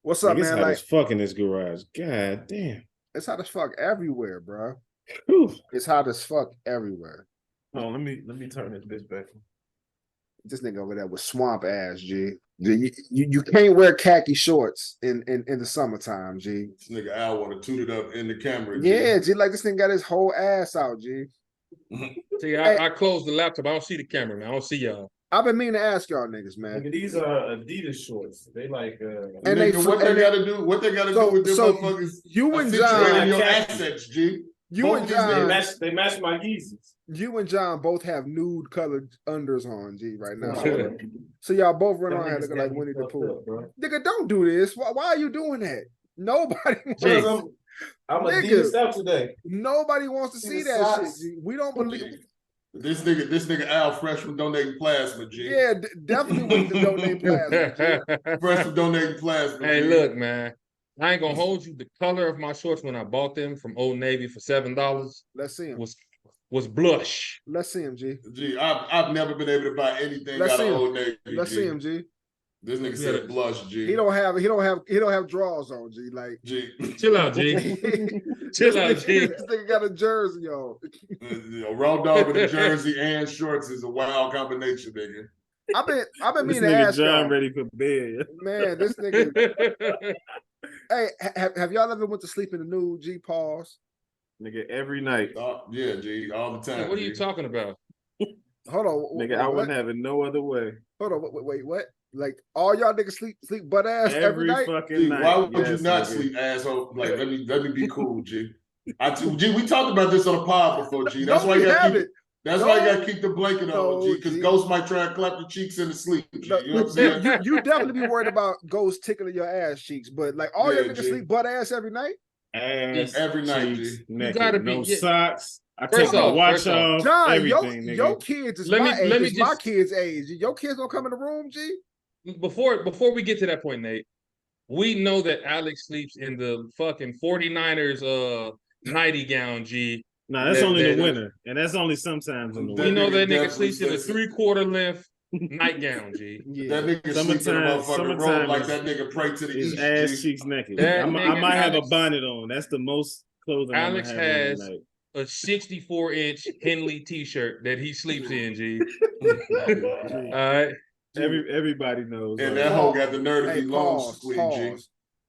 What's up, It's man? hot Like, as fuck in this garage. God damn. it's hot as fuck everywhere, bro. Whew. It's hot as fuck everywhere. Oh, let me turn this bitch back. This nigga over there with swamp ass, G. You can't wear khaki shorts in the summertime, G. This nigga Al want to toot it up in the camera. Yeah, G. Like this thing got his whole ass out, G. See, Hey. I closed the laptop. I don't see the camera, man. I don't see y'all. I've been meaning to ask y'all niggas, man. Nigga, these are Adidas shorts. They like And nigga, what they gotta do? What they gotta do with them motherfuckers? You and Accentuating John, your assets, G. you Both and these John, they match my Yeezys. you and John both have nude colored unders on, G, right now. Bro. So y'all both run Them around here niggas looking got like me Winnie the fucked Pooh. up, bro. Nigga, don't do this. Why are you doing that? Nobody Jay. wants, I'm Nigga. Adidas out today. nobody wants to see the that socks. shit, G. We don't believe. This nigga Al fresh from donating plasma, G. Yeah, definitely wouldn't donate plasma. G. Fresh from donating plasma. Hey, G. look, man. I ain't gonna hold you. The color of my shorts when I bought them from Old Navy for $7 Let's see him. was blush. Let's see him, G. G, I've never been able to buy anything Let's out see of him. Old Navy. Let's G. see him, G. This nigga said blush, G. He don't have drawers on, G. Like G. Chill out, G. Chill out, G. This nigga got a jersey on. Raw dog with a jersey and shorts is a wild combination, nigga. I've been This meaning to nigga ask John y'all, ready for bed. man. This nigga. Hey, have y'all ever went to sleep in the nude? G. Pause. Nigga, every night. Yeah, G, all the time. What are you G. talking about? Hold on. Nigga, I wouldn't have it no other way. Hold on. Wait. What? Like all y'all niggas sleep butt ass every night? fucking G, night. why would Yes, you not nigga. sleep, asshole? Like, let me be cool, G. G, we talked about this on a pod before, G. That's No, why we you gotta keep haven't. That's No. why you gotta keep the blanket No, on, G, because G. ghosts might try and clap your cheeks in the sleep, G. No, You know what I'm saying? you definitely be worried about ghosts tickling your ass cheeks, but like all your Yeah, niggas G. sleep butt ass every night. Ass, Every night, cheeks, G. naked, gotta be- no yeah. socks. I First take my off, watch first off, off. John, everything, your nigga. kids is Let me- my age. let me It's my just- kids' age. Your kids gonna come in the room, G? Before we get to that point, Nate, we know that Alex sleeps in the fucking 49ers nighty gown, G. Nah, that's That- only in that- the winter, and that's only sometimes in the That We winter. know that nigga nigga definitely sleeps in a sleeps- 3/4 length nightgown, G. Yeah. That nigga sleep in a motherfucking robe summertime like is- that nigga pray to the His east, ass G. cheeks naked. That I nigga might have a Alex- bonnet on. That's the most clothing Alex I'm gonna have has- on tonight. A 64-inch Henley t-shirt that he sleeps in, G. All right. Everybody knows. And that hoe got the nerve to Hey, be long pause. sleeve, G.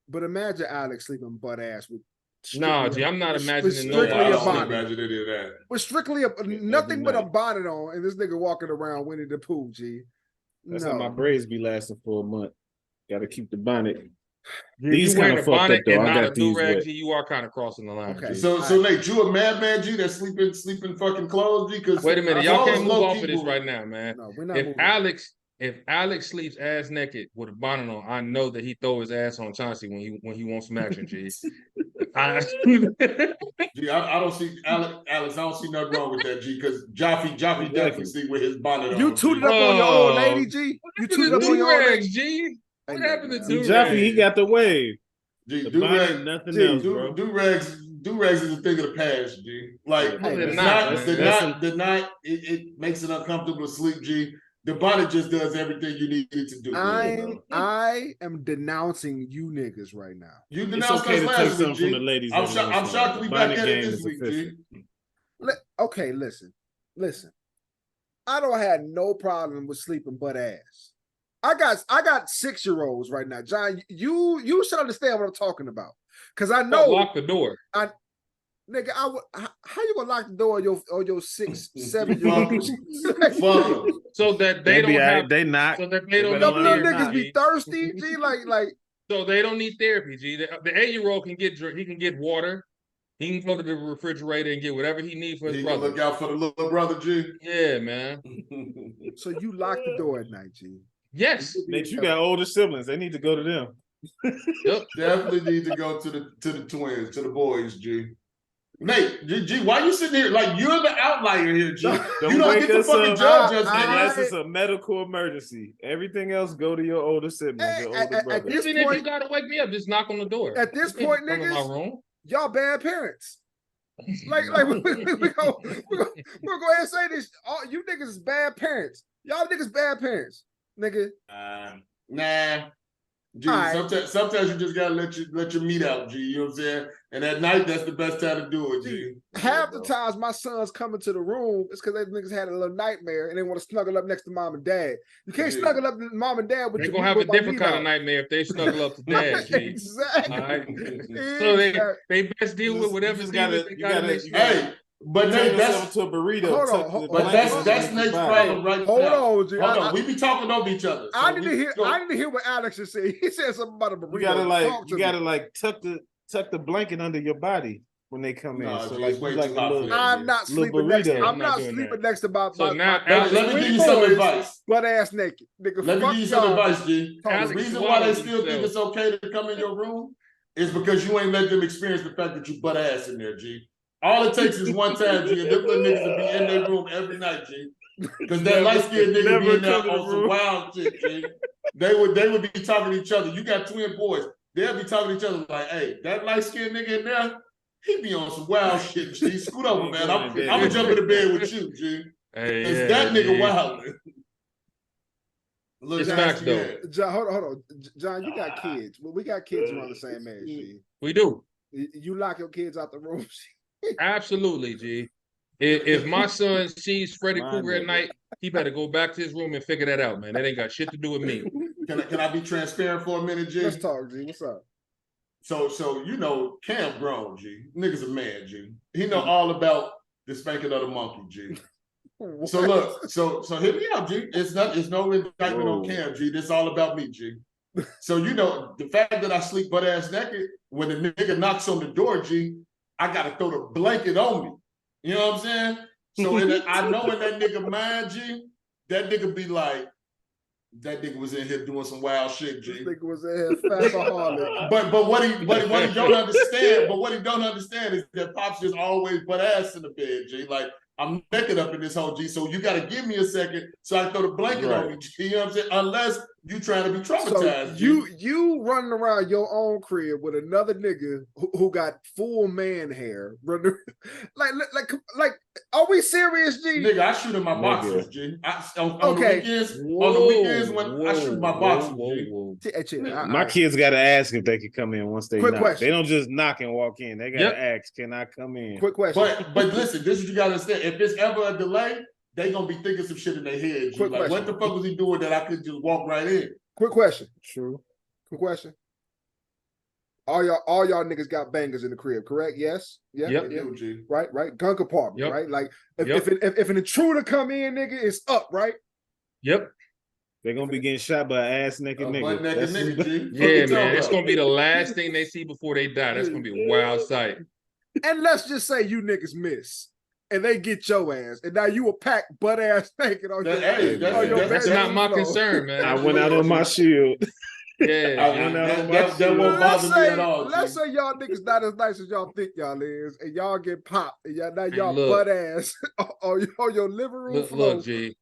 But imagine Alex sleeping butt ass with Nah, G, I'm not imagining strictly Yeah, I a don't bonnet. imagine any of that. with strictly nothing but a night. bonnet on, and this nigga walking around Winnie the Pooh, G. That's how my No. braids be lasting for a month. Got to keep the bonnet. G, These you wearing kinda a fucked bonnet up, though. and I not got a these do-rag, wet. G, you are kind of crossing the line, Okay. G. So Nate, you a madman, G, that's sleeping fucking clothes, G? Because Wait a minute, y'all can't move off of this right now, man. No, we're not If moving. Alex sleeps ass naked with a bonnet on, I know that he throw his ass on Chauncey when he wants some action, G. G, I don't see Alex. I don't see nothing wrong with that, G. Because Jaffe definitely sleep with his bonnet on. You G. tooted up on your old Oh. lady, G. You tooted the up on your old lady. do-rags, G. What Hey, happened to man. See, do-rags? Jaffe, he got the wave. G, The do-rag, bonnet, nothing G, else, bro. do-rags is a thing of the past, G. Like, Hey, they're it's not, not, man. the night, it makes it uncomfortable to sleep, G. The bonnet just does everything you need it to do. I am denouncing you niggas right now. You It's denounced okay us to take last something week, from the G. ladies. I'm every shocked. once I'm in a shocked while. we The back bonnet at it game this is week, official. G. Okay, listen. I don't have no problem with sleeping butt ass. I got 6-year-olds right now, John. You should understand what I'm talking about, because I know, Lock the door. nigga. How you gonna lock the door on your 6, 7-year-olds? Fuck 'em. So that they don't have They not. so that they don't Them need little therapy. niggas be thirsty, G. Like So they don't need therapy, G. The 8-year-old can get water. He can go to the refrigerator and get whatever he needs for his He can brother. look out for the little brother, G. Yeah, man. so you lock the door at night, G. Yes. Nate, you got older siblings. They need to go to them. Yep. Definitely need to go to the twins, to the boys, G. Nate, G, why you sitting here like you're the outlier here, G? Don't You don't wake get to us fucking up judge us, unless nigga. it's a medical emergency. Everything else, go to your older siblings, your older At brother. this Even if point, you gotta wake me up, just knock on the door. At this You point, can't come in niggas, my room. y'all bad parents. Like we go go ahead and say this. All you niggas is bad parents. Y'all niggas bad parents, nigga. Nah. G, All right. sometimes you just gotta let your meat out, G. You know what I'm saying? And at night, that's the best time to do it, G. Half the times my sons come into the room, it's because they niggas had a little nightmare and they want to snuggle up next to mom and dad. You can't G. snuggle up to mom and dad with They're your gonna have a with my different meat kind out. of nightmare if they snuggle up to dad, G. Exactly. All right. So they best deal with whatever just demons gotta- they you got in gotta- their you stomach. Hey, but Turn Nate, yourself that's into a burrito. Hold on, tuck hold- the but blanket that's underneath your Nate's body. problem right Hold now. on, G. Hold on, we be talking over each other. I So didn't we hear. go- I didn't hear what Alex just said. He said something about a burrito. You gotta Talk to me. tuck the blanket under your body when they come in. Nah, So G, like it's way you like too a hot for little. that. I'm not Little sleeping next. burrito. I'm I'm not not doing sleeping that. next to my So now my Alex- Let me twin give you some boys, advice. butt ass naked. Nigga, Let me fuck give you some y'all. advice, G. The Alex reason why they swallowed still think himself. it's okay to come in your room is because you ain't let them experience the fact that you butt ass in there, G. All it takes is one time, G, and them little niggas will be in their room every night, G. Because that light skinned nigga never be in there come to the on some room. wild shit, G. They would be talking to each other. You got twin boys. They'll be talking to each other like, hey, that light skinned nigga in there, he be on some wild shit, G. Scoot over, man. I'm gonna jump in the bed with you, G. Hey, Cause yeah, that nigga G. wild. Look, It's that's facts, the though. end. John, hold on. John, you got kids. Well, we got kids around the same age. G. We do. You lock your kids out the room. Absolutely, G. If my son sees Freddy My Krueger at nigga. night, he better go back to his room and figure that out, man. That ain't got shit to do with me. Can I be transparent for a minute, G? Let's talk, G. What's up? So you know, Cam grown, G. Nigga's a man, G. He know all about the spanking of the monkey, G. So look, so hear me out, G. It's no indictment on Cam, G. This all about me, G. So you know, the fact that I sleep butt ass naked, when the nigga knocks on the door, G, I gotta throw the blanket on me. You know what I'm saying? So I know in that nigga mind, G, that nigga be like, that nigga was in here doing some wild shit, This G. nigga was in here fashaholic. But what he don't understand, but what he don't understand is that Pops just always butt ass in the bed, G. Like I'm naked up in this whole G. So you gotta give me a second so I can throw the blanket on me, G. You know what I'm saying? Unless you trying to be traumatized. So G. you running around your own crib with another nigga who got full man hair, running, like, are we serious, G? Nigga, I shoot in my Nigga. boxers, G. On Okay. the weekends when I shoot my boxers, G. Hey, chill. My kids gotta ask if they can come in once they Quick knock. question. They don't just knock and walk in. They gotta ask, can I come in? Quick question. But listen, this is what you gotta understand. If it's ever a delay, they gonna be thinking some shit in their head. G. Quick Like, what question. the fuck was he doing that I could just walk right in? Quick question. True. Quick question. All y'all niggas got bangers in the crib, correct? Yes. Yeah. Yep. Yeah. Yo, G. Right. Gun compartment. Yep. Right. Like if Yep. if an intruder come in, nigga, it's up. Right. Yep. They're gonna be getting shot by an ass naked A nigga. butt naked That's- nigga, G. Fuck Yeah, you man. talking It's about? gonna be the last thing they see before they die. That's gonna be a wild sight. And let's just say you niggas miss, and they get your ass, and now you a pack butt ass naked on your, Hey, on that's- your That's bedroom not my floor. concern, man. I went out on my shield. Yeah, I G. went out on my That shield. won't bother me at all, Let's G. say y'all niggas not as nice as y'all think y'all is, and y'all get popped, and y'all Look. butt ass on your living room Look, floor. G.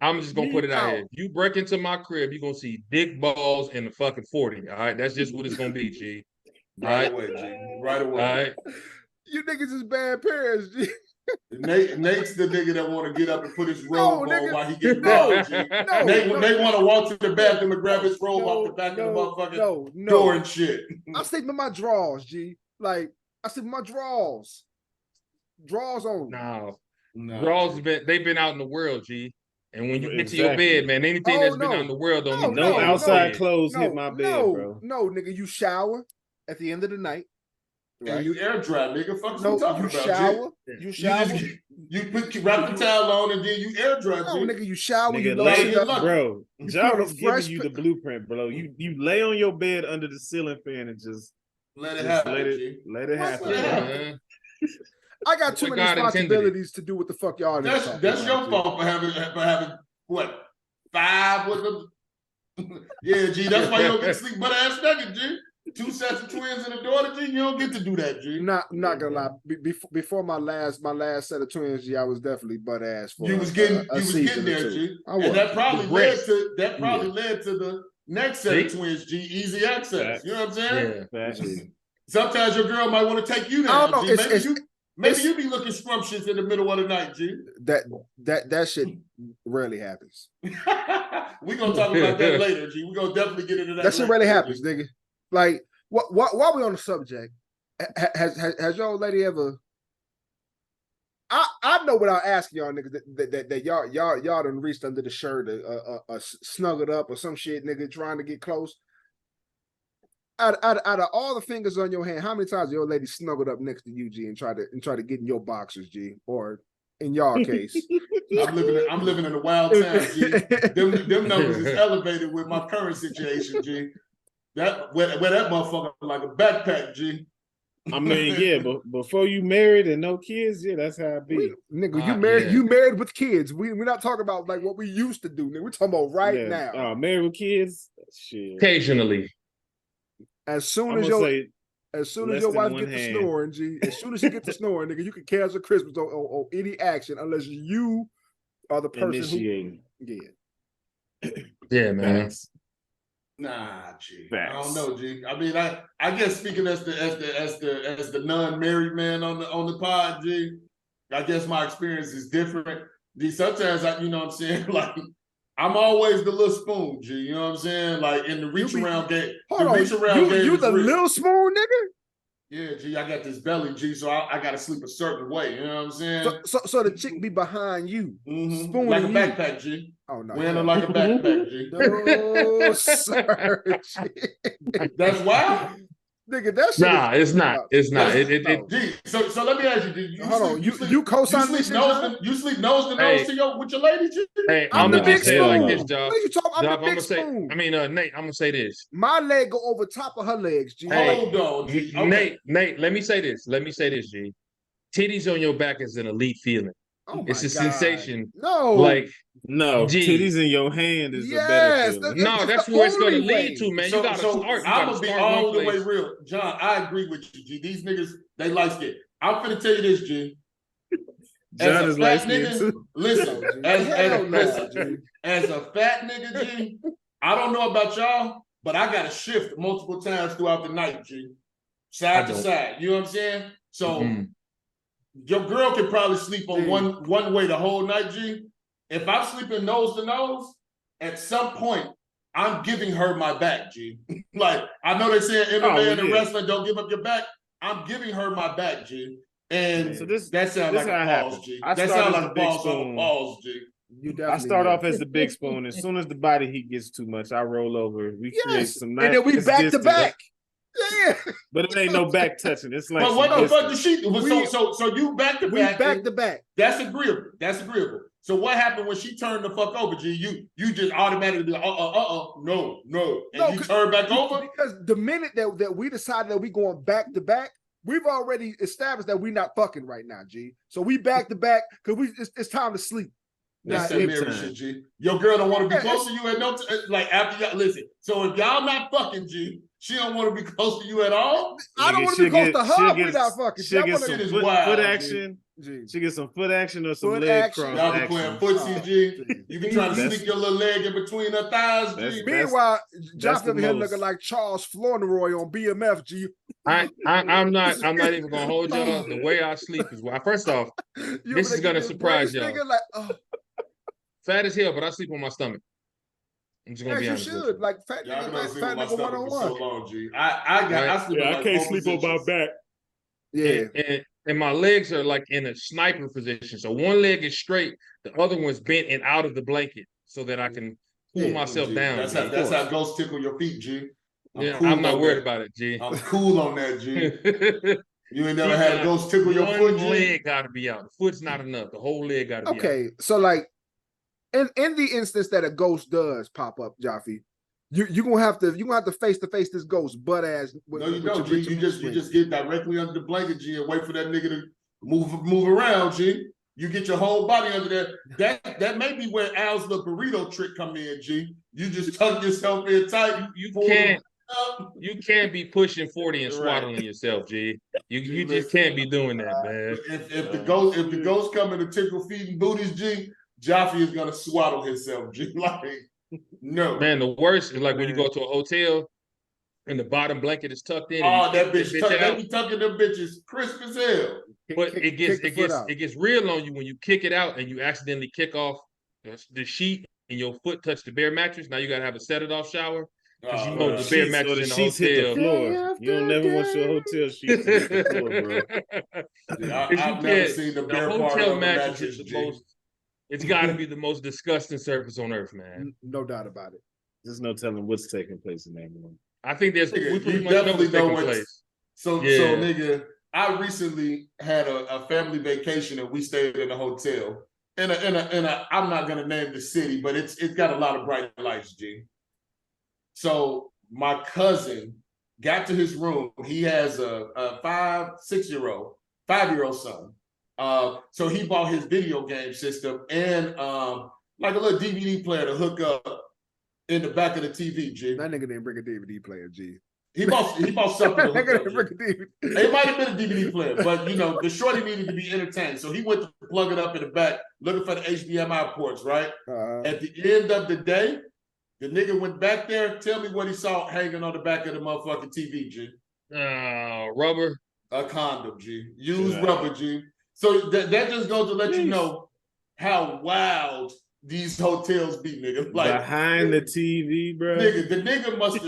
I'm just gonna put it out here. If you break into my crib, you're gonna see dick balls in the fucking 40. All right, that's just what it's gonna be, G. Right Alright. away, G. Right All away. right. You niggas is bad parents, G. Nate's the nigga that want to get up and put his robe on nigga. while he getting No. robbed, G. No, Nate no. want to walk to the bathroom and grab his robe off the back of the motherfucking door No. and shit. I sleep in my drawers, G. Like I sleep in my drawers. Drawers on. No, No, draws G. they've been out in the world, G. And when you get to Exactly. your bed, man, anything Oh, that's been no. out in the world don't No, need to No be outside bed. clothes hit my bed, bro. No, nigga, you shower at the end of the night. Right? And you air dry, nigga. Fuck no, you talking you about, shower. G. You You shower. just you wrap the towel on and then you air dry, No, G. nigga, you shower. You Nigga, lotion lay- up. lucky. bro. You Job put on is a giving fresh you the blueprint, bro. You lay on your bed under the ceiling fan and just Let it Just happen, let it G. let it happen. Let it Yeah, happen. man. I got too Boy, many God intended it. responsibilities to do what the fuck y'all. niggas talking That's about, your G. fault for having what 5 with them. Yeah, G. That's why you don't get to sleep butt ass naked, G. 2 sets of twins and a daughter, G. You don't get to do that, G. Not gonna lie. Before my last set of twins, G, I was definitely butt ass for. You was getting there, G. I was. And that probably The led breast. to the next set of See? twins, G. Easy access. Facts. You know what I'm saying? Yeah. Facts. Sometimes your girl might want to take you I down, don't know. G. Maybe you Maybe you be looking scrumptious in the middle of the night, G. That shit rarely happens. We gonna talk about that later, G. We gonna definitely get into that. That shit rarely later, happens, G. nigga. Like, while we on the subject, has your old lady ever? I know without asking y'all niggas that y'all done reached under the shirt, snuggled up or some shit, nigga, trying to get close. Out of all the fingers on your hand, how many times your lady snuggled up next to you, G, and try to get in your boxers, G, or in y'all case? I'm living in a wild town, G. Them numbers is elevated with my current situation, G. That where that motherfucker like a backpack, G. I mean, yeah, but before you married and no kids, yeah, that's how it be. Nigga, Yeah. you married with kids. We're not talking about like what we used to do, nigga. We're talking about right now. Married with kids, shit. Occasionally. As soon I'm as gonna your say less your than wife one get to hand. snoring, G, as soon as she get to snoring, nigga, you can cancel Christmas on any action unless you are the person Initiating. who. Yeah. Yeah, man. Facts. Nah, G. Facts. I don't know, G. I mean, I guess speaking as the non-married man on the pod, G. I guess my experience is different. G, sometimes you know what I'm saying, like I'm always the little spoon, G. You know what I'm saying? Like in the reach around game. Hold on, you the little spoon, nigga? Yeah, G, I got this belly, G, so I gotta sleep a certain way. You know what I'm saying? So the chick be behind you, spooning like a you. backpack, G. Oh no, Wearing her like a backpack, G. no, sir. That's wild. Nigga, that shit. Nah, it's not. It's not. No. G, so let me ask you, Hold on, you co-sign this shit, John? You sleep nose to nose with your lady, G? Hey, I'm the big spoon. like this, Job. What are you talking? I'm Job, the big spoon. Nate, I'm gonna say this. My leg go over top of her legs, G. Hey, Hold on, G. Okay. Nate, let me say this, G. Titties on your back is an elite feeling. Oh my It's a God. sensation. No, Like, No, G. titties in your hand is a better feeling. That's where it's gonna lead to, man. You gotta start. I'm gonna be all the way real, John. I agree with you, G. These niggas, they light skin. I'm finna tell you this, G. John is light skinned too. Listen, as a fat nigga, G, I don't know about y'all, but I gotta shift multiple times throughout the night, G. Side to side. You know what I'm saying? So your girl can probably sleep on one way the whole night, G. If I'm sleeping nose to nose, at some point, I'm giving her my back, G. Like, I know they say MMA and wrestling, don't give up your back. I'm giving her my back, G. And so that sounds like a pause, G. That sounds like a pause, G. I start off as the big spoon. As soon as the body heat gets too much, I roll over. We create some nice, and then we back to back. Yeah, but it ain't no back touching. It's like, but what the fuck did she do? So you back to back. We back to back. That's agreeable. That's agreeable. So what happened when she turned the fuck over, G? You just automatically be like, no, and you turn back over? Because the minute that we decided that we going back to back, we've already established that we're not fucking right now, G. So we back to back because it's time to sleep. That's that married shit, G. Your girl don't want to be close to you at no time. Like after y'all listen. So if y'all not fucking, G, she don't want to be close to you at all. I don't want to be close to her if we not fucking. She get some foot action. G. She get some foot action or some foot leg action. cross Y'all be action. playing footsie, G. You be trying to sneak your little leg in between her thighs, G. Meanwhile, Josh over here looking like Charles Flournoy on BMF, G. I'm not even gonna hold y'all. The way I sleep is first off, this is gonna surprise y'all. Fat as hell, but I sleep on my stomach. I'm just gonna be honest. You should like fat nigga one-on-one. So long, G. I can't sleep on my back. Yeah. And my legs are like in a sniper position. So one leg is straight, the other one's bent and out of the blanket so that I can cool myself down. That's how ghosts tickle your feet, G. I'm not worried about it, G. I'm cool on that, G. You ain't never had a ghost tickle your foot, G? One leg gotta be out. The foot's not enough. The whole leg gotta be out. Okay, so like in the instance that a ghost does pop up, Jaffe, you gonna have to face this ghost butt ass. No, you don't, G. You just get directly under the blanket, G, and wait for that nigga to move around, G. You get your whole body under there. That may be where Al's little burrito trick come in, G. You just tuck yourself in tight. You can't be pushing 40 and swaddling yourself, G. You just can't be doing that, man. If the ghost coming to tickle feet and booties, G, Jaffe is gonna swaddle himself, G. Like, no. Man, the worst is like when you go to a hotel and the bottom blanket is tucked in. Oh, that bitch, they be tucking them bitches crisp as hell. But it gets real on you when you kick it out and you accidentally kick off the sheet and your foot touch the bare mattress. Now you gotta have a set it off shower. Because you know the bare mattress in the sheets hotel. hit the floor. You don't never want your hotel sheets to hit the floor, bro. I've never seen the bare part of a mattress. It's got to be the most disgusting surface on earth, man. No doubt about it. There's no telling what's taking place in that room. I think we pretty much know what's taking place. So nigga, I recently had a family vacation and we stayed in a hotel. In a I'm not gonna name the city, but it's got a lot of bright lights, G. So my cousin got to his room. He has a 5-year-old son. So he bought his video game system and like a little DVD player to hook up in the back of the TV, G. That nigga didn't bring a DVD player, G. He bought something. It might have been a DVD player, but you know, the shorty needed to be entertained. So he went to plug it up in the back, looking for the HDMI ports, right? At the end of the day, the nigga went back there. Tell me what he saw hanging on the back of the motherfucking TV, G. Rubber. A condom, G. Used rubber, G. So that just goes to let you know how wild these hotels be, nigga. Like behind the TV, bro. Nigga, the nigga must have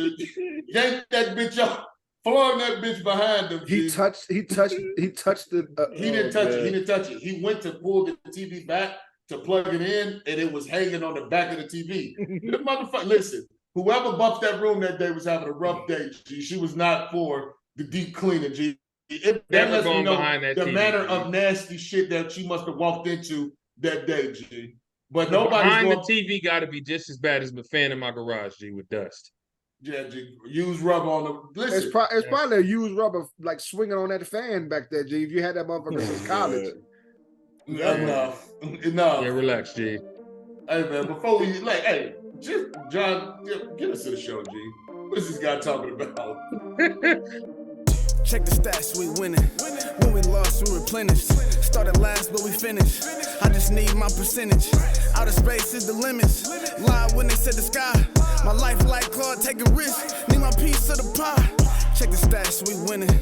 yanked that bitch up, flung that bitch behind him. He touched the. He didn't touch it. He didn't touch it. He went to pull the TV back to plug it in, and it was hanging on the back of the TV. The motherfucker, listen, whoever buffed that room that day was having a rough day, G. She was not for the deep cleaning, G. That lets me know the TV, manner of nasty shit that she must have walked into that day, G. But nobody's behind the TV got to be just as bad as the fan in my garage, G, with dust. Yeah, G. Used rubber on the. Listen, it's probably a used rubber like swinging on that fan back there, G. If you had that motherfucker since college. Enough. Yeah, relax, G. Hey man, before we just John, get us to the show, G. What's this guy talking about? Check the stats, we winning. When we lost, we replenished. Started last, but we finished. I just need my percentage. Outer space is the limits. Lied when they said the sky. My life like Claude, take a risk. Need my piece of the pie. Check the stats, we winning.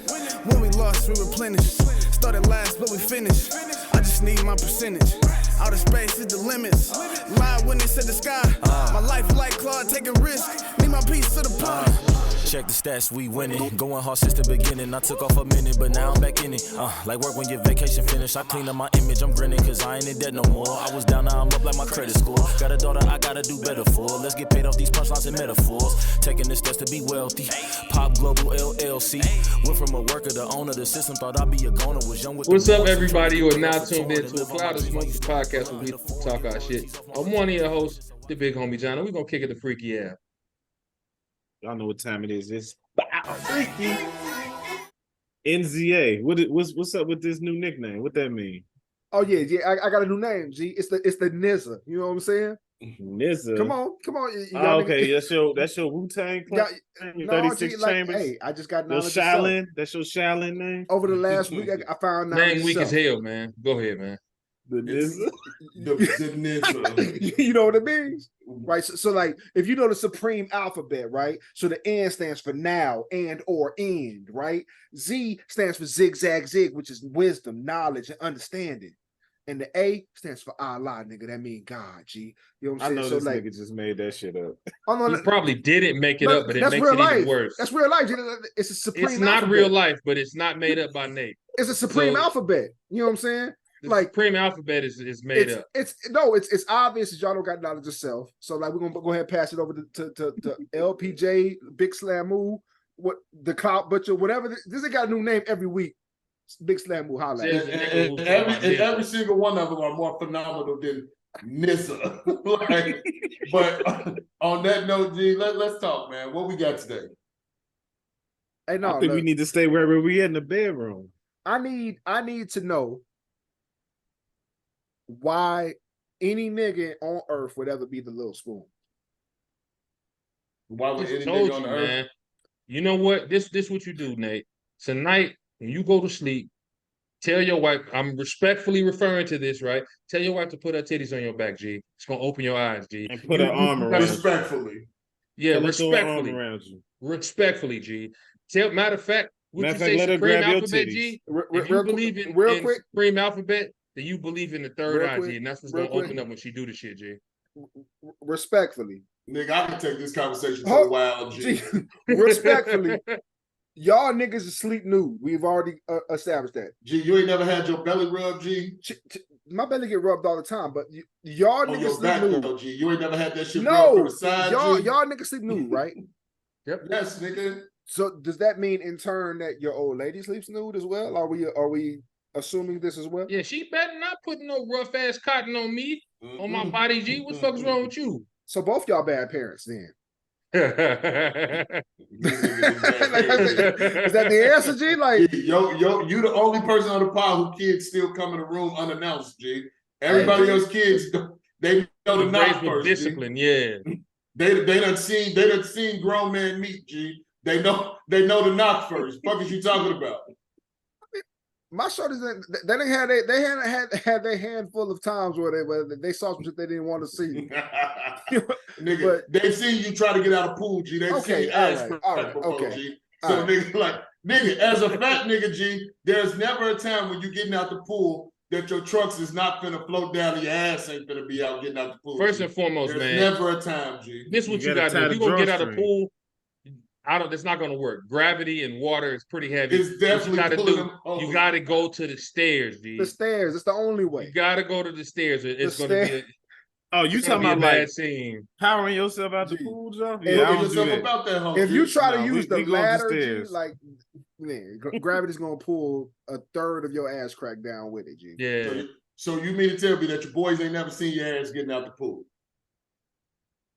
When we lost, we replenished. Started last, but we finished. I just need my percentage. Outer space is the limits. Lied when they said the sky. My life like Claude, take a risk. Need my piece of the pie. Check the stats, we winning. Going hard since the beginning. I took off a minute, but now I'm back in it. Like work when your vacation finished. I clean up my image, I'm grinning, cause I ain't in debt no more. I was down, now I'm up like my credit score. Got a daughter, I gotta do better for. Let's get paid off these punchlines and metaphors. Taking the steps to be wealthy. Pop Global LLC. Went from a worker to owner. The system thought I'd be a goner. Was young with What's up, everybody? You are now tuned in to a Cloud of Smoke podcast where we talk our shit. I'm one of your hosts, the big homie John, and we're gonna kick it to Freaky Al. Y'all know what time it is. It's Freaky NZA. What's up with this new nickname? What that mean? Oh yeah. I got a new name, G. It's the NZA. You know what I'm saying? NZA. Come on. Okay, that's your Wu-Tang clan. 36 Chambers. Hey, I just got knowledge. That's your Shaolin name. Over the last week, I found name weak as hell, man. Go ahead, man. The NZA. The NZA. You know what it means, right? So like, if you know the supreme alphabet, right? So the N stands for now, and or end, right? Z stands for zigzag zig, which is wisdom, knowledge, and understanding. And the A stands for Allah, nigga. That means God, G. You know what I'm saying? I know this nigga just made that shit up. He probably didn't make it up, but it makes it even worse. That's real life. It's a supreme It's not real life, but it's not made up by Nate. It's a supreme alphabet. You know what I'm saying? The supreme alphabet is made up. It's obvious that y'all don't got knowledge of self. So like, we're gonna go ahead and pass it over to LPJ, Big Slamu, what the Clout Butcher, whatever. This ain't got a new name every week. Big Slamu, holla. And every single one of them are more phenomenal than Nissa. But on that note, G, let's talk, man. What we got today? Hey, no, I think we need to stay wherever we in the bedroom. I need to know why any nigga on earth would ever be the little spoon. Why would any nigga on earth? Man. You know what? This what you do, Nate. Tonight, when you go to sleep, tell your wife, I'm respectfully referring to this, right? Tell your wife to put her titties on your back, G. It's gonna open your eyes, G. And put her arm around you. Respectfully. Yeah, respectfully. Respectfully, G. Matter of fact, would Matter you of fact, say let her Supreme grab your Alphabet, titties. G? Real If you believe in quick, Supreme Alphabet, then you believe in the third Real eye, quick, G, and that's what's real gonna quick. open up when she do the shit, G. Respectfully, Nigga, I can take this conversation to the wild G. Respectfully, y'all niggas is sleep nude. We've already established that. G, you ain't never had your belly rubbed, G? My belly get rubbed all the time, but y'all On niggas your sleep back, nude. though, G. You ain't never had that shit rubbed No, from the side, y'all G? niggas sleep nude, right? Yep. Yes, nigga. So does that mean in turn that your old lady sleeps nude as well? Are we assuming this as well? Yeah, she better not put no rough ass cotton on me, on my body, G. What the fuck is wrong with you? So both y'all bad parents then. Is that the answer, G? Like, you the only person on the pod who kids still come in the room unannounced, G. Everybody else kids, they know the knock first, discipline, G. yeah. They done seen grown man meet, G. They know the knock first. Fuck is you talking about? my shorties, they hadn't had their handful of times where they saw some shit they didn't want to see. Nigga, But they've seen you try to get out of pool, G. They've seen ass before, G. So nigga, as a fat nigga, G, there's never a time when you getting out the pool that your trucks is not finna float down and your ass ain't finna be out getting out the pool. First G. and foremost, there's man. Never a time, G. This is what you gotta do. If you're gonna get out of the pool, it's not gonna work. Gravity and water is pretty heavy. It's definitely what you pulling gotta them do. over. You gotta go to the stairs, G. The stairs, it's the only way. You gotta go to the stairs. It's gonna be you talking about like scene. Powering yourself out the pool, Joe? Yeah, I don't do that. About that, if you try to use the ladder, G, like gravity's gonna pull a third of your ass crack down with it, G. Yeah. So you mean to tell me that your boys ain't never seen your ass getting out the pool?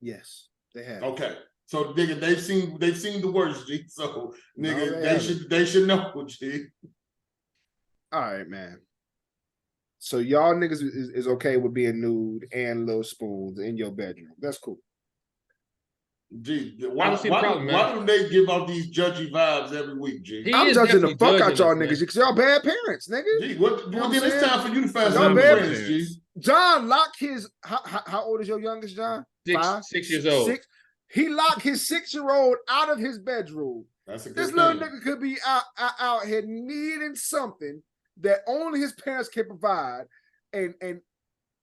Yes, they have. Okay. So nigga, they've seen the worst, G. So nigga, they should know, G. All right, man. So y'all niggas is okay with being nude and little spoons in your bedroom. That's cool. G, why do they give out these judgy vibes every week, G? I'm judging the fuck out y'all niggas because y'all bad parents, nigga. G, then it's time for you to find y'all some bad friends, G. John locked his how old is your youngest, John? 6 years old. He locked his 6-year-old out of his bedroom. That's a good This little nigga could be out here needing something that only his parents can provide, and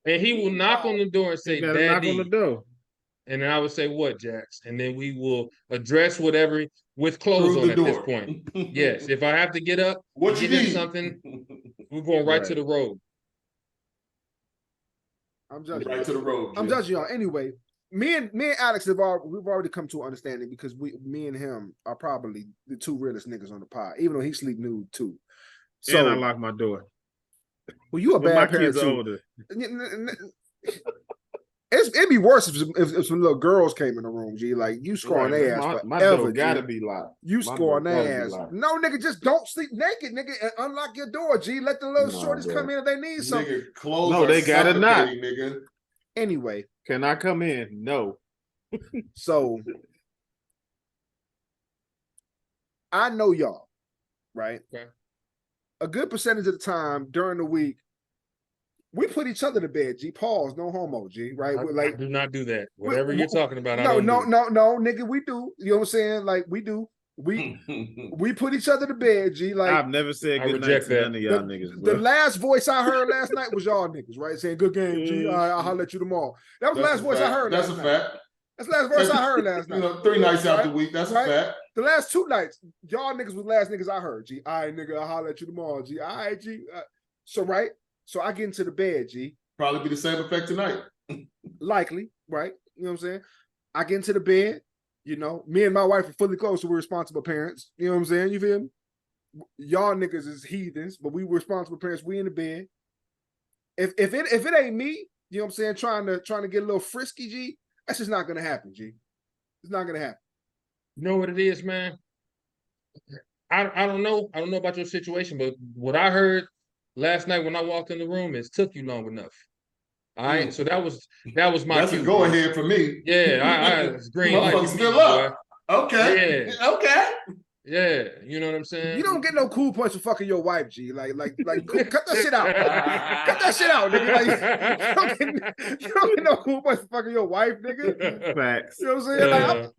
he will knock on the door and say, "Daddy." Knock on the door. And then I would say, "What, Jax?" And then we will address whatever with clothes on at this point. Yes, if I have to get up, what you need something, we're going right to the road. I'm judging right to the road. I'm judging y'all anyway. Me and Alex we've already come to an understanding because me and him are probably the two realest niggas on the pod, even though he sleep nude too. So and I lock my door. Well, you a bad parent too. Older. It'd be worse if some little girls came in the room, G. Like you scoring their ass my forever. door gotta be locked. You scoring their ass. No, nigga, just don't sleep naked, nigga, and unlock your door, G. Let the little shorties come in if they need something. Nigga, clothes no, they gotta not. Nigga. Anyway, can I come in? No. So I know y'all, right? Okay. A good percentage of the time during the week, we put each other to bed, G. Pause, no homo, G. Right? I do not do that. Whatever you're talking about, no, nigga, we do. You know what I'm saying? Like we do. We put each other to bed, G. Like I've never said good night to none of y'all niggas. Bro. The last voice I heard last night was y'all niggas, right? Saying good game, G. All right, I'll holler at you tomorrow. That was the last voice I heard. That's last a night. fact. That's the last voice I heard last night. 3 nights out the week. That's a fact. The last 2 nights, y'all niggas was the last niggas I heard, G. All right, nigga, I'll holler at you tomorrow, G. All right, G. So I get into the bed, G. Probably be the same effect tonight. Likely, right? You know what I'm saying? I get into the bed, you know, me and my wife are fully close, so we're responsible parents. You know what I'm saying? You feel me? Y'all niggas is heathens, but we responsible parents. We in the bed. If it ain't me, you know what I'm saying, trying to get a little frisky, G, that's just not gonna happen, G. It's not gonna happen. You know what it is, man? I don't know. I don't know about your situation, but what I heard last night when I walked in the room is took you long enough. All right, so that was my. That's a go ahead for me. Yeah, it's green light. Still up. Okay. Yeah. Okay. Yeah, you know what I'm saying. You don't get no cool points for fucking your wife, G. Like, cut that shit out. Cut that shit out, nigga. Like, you don't get no cool points for fucking your wife, nigga. Facts. You know what I'm saying? Like,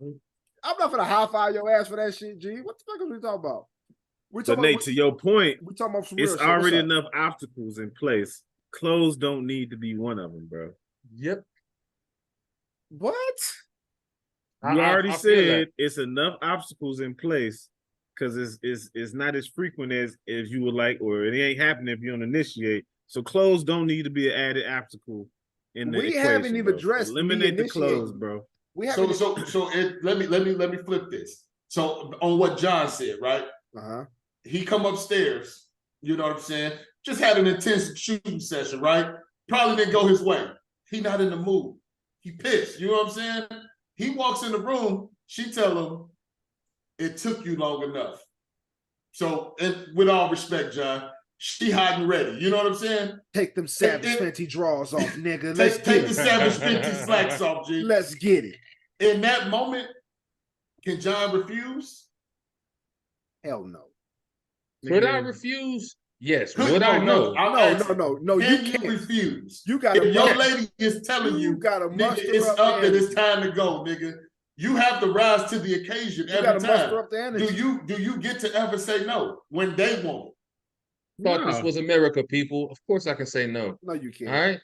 I'm not gonna high five your ass for that shit, G. What the fuck are we talking about? But Nate, to your point, we talking about some real it's shit. already enough obstacles in place. Clothes don't need to be one of them, bro. Yep. What? You already said it's enough obstacles in place because it's not as frequent as you would like, or it ain't happening if you don't initiate. So clothes don't need to be an added obstacle in the equation. Haven't even bro. addressed Eliminate the clothes, bro. Let me flip this. So on what John said, right? He come upstairs, you know what I'm saying? Just had an intense shooting session, right? Probably didn't go his way. He not in the mood. He pissed, you know what I'm saying? He walks in the room, she tell him, it took you long enough. So, and with all respect, John, she hot and ready, you know what I'm saying? Take them Savage Fenty drawers off, nigga. Take the Savage Fenty slacks off, G. Let's get it. In that moment, can John refuse? Hell no. Could I refuse? Yes. Would I? No. No. You can't refuse. You got if your lady is telling you, nigga, it's up and it's time to go, nigga. You have to rise to the occasion every time. Up the energy. Do you get to ever say no when they won't? Thought this was America, people. Of course I can say no. No, you can't. All right.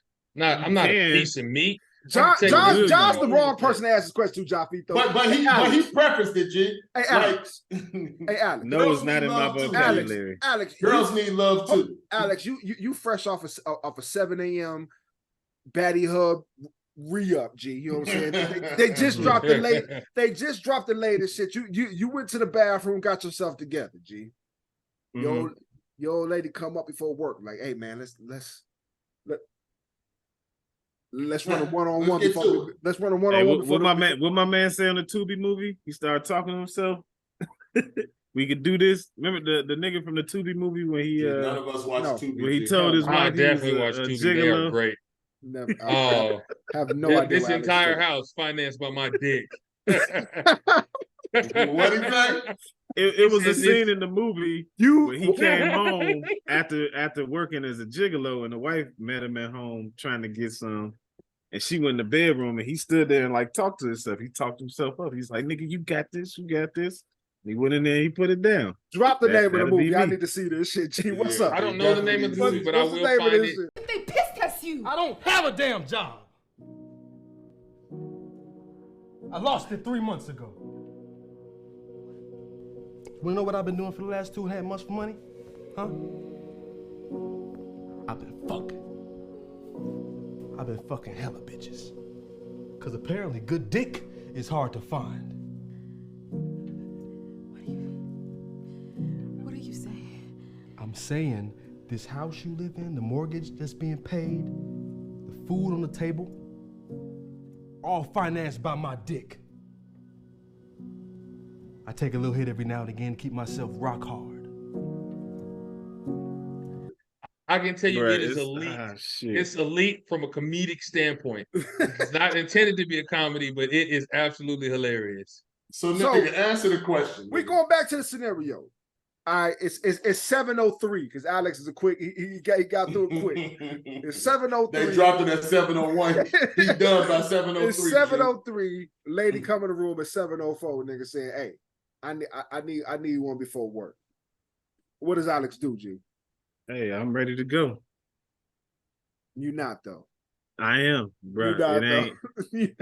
I'm not a piece of meat. John's the wrong person to ask this question to, Jafito. But he prefaced it, G. Hey, Alex. Hey, Alex. No, it's not in my vocabulary. Alex, girls need love too. Alex, you fresh off a 7 a.m. Batty Hub re-up, G. You know what I'm saying? They just dropped the late. They just dropped the latest shit. You went to the bathroom, got yourself together, G. Your old lady come up before work, like, hey man, let's run a one-on-one before let's run a one-on-one. What my man say on the Tubi movie? He started talking to himself. We could do this. Remember the nigga from the Tubi movie when he none of us watched Tubi. When he told his wife he was a Tubi. They are great. Never, I have no idea. This entire house financed by my dick. What he say? It was a scene in the movie where he came home after working as a gigolo, and the wife met him at home trying to get some, and she went in the bedroom, and he stood there and like talked to himself. He talked himself up. He's like, "Nigga, you got this. You got this." And he went in there. And he put it down. Drop the name of the movie. I need to see this shit. G, what's up? I don't know the name of the movie, but I will find it. They piss test you. I don't have a damn job. I lost it 3 months ago. Wanna know what I've been doing for the last 2.5 months for money? Huh? I've been fucking hella bitches. Cause apparently good dick is hard to find. What are you saying? I'm saying this house you live in, the mortgage that's being paid, the food on the table, all financed by my dick. I take a little hit every now and again to keep myself rock hard. I can tell you it is elite. It's elite from a comedic standpoint. It's not intended to be a comedy, but it is absolutely hilarious. So nigga, answer the question. We're going back to the scenario. All right, it's 7:03 because Alex is a quick. He got through it quick. It's 7:03. They dropped it at 7:01. He done by 7:03. It's 7:03. Lady come in the room at 7:04. Nigga saying, "Hey, I need one before work." What does Alex do, G? Hey, I'm ready to go. You not though. I am, bro. You not, it ain't.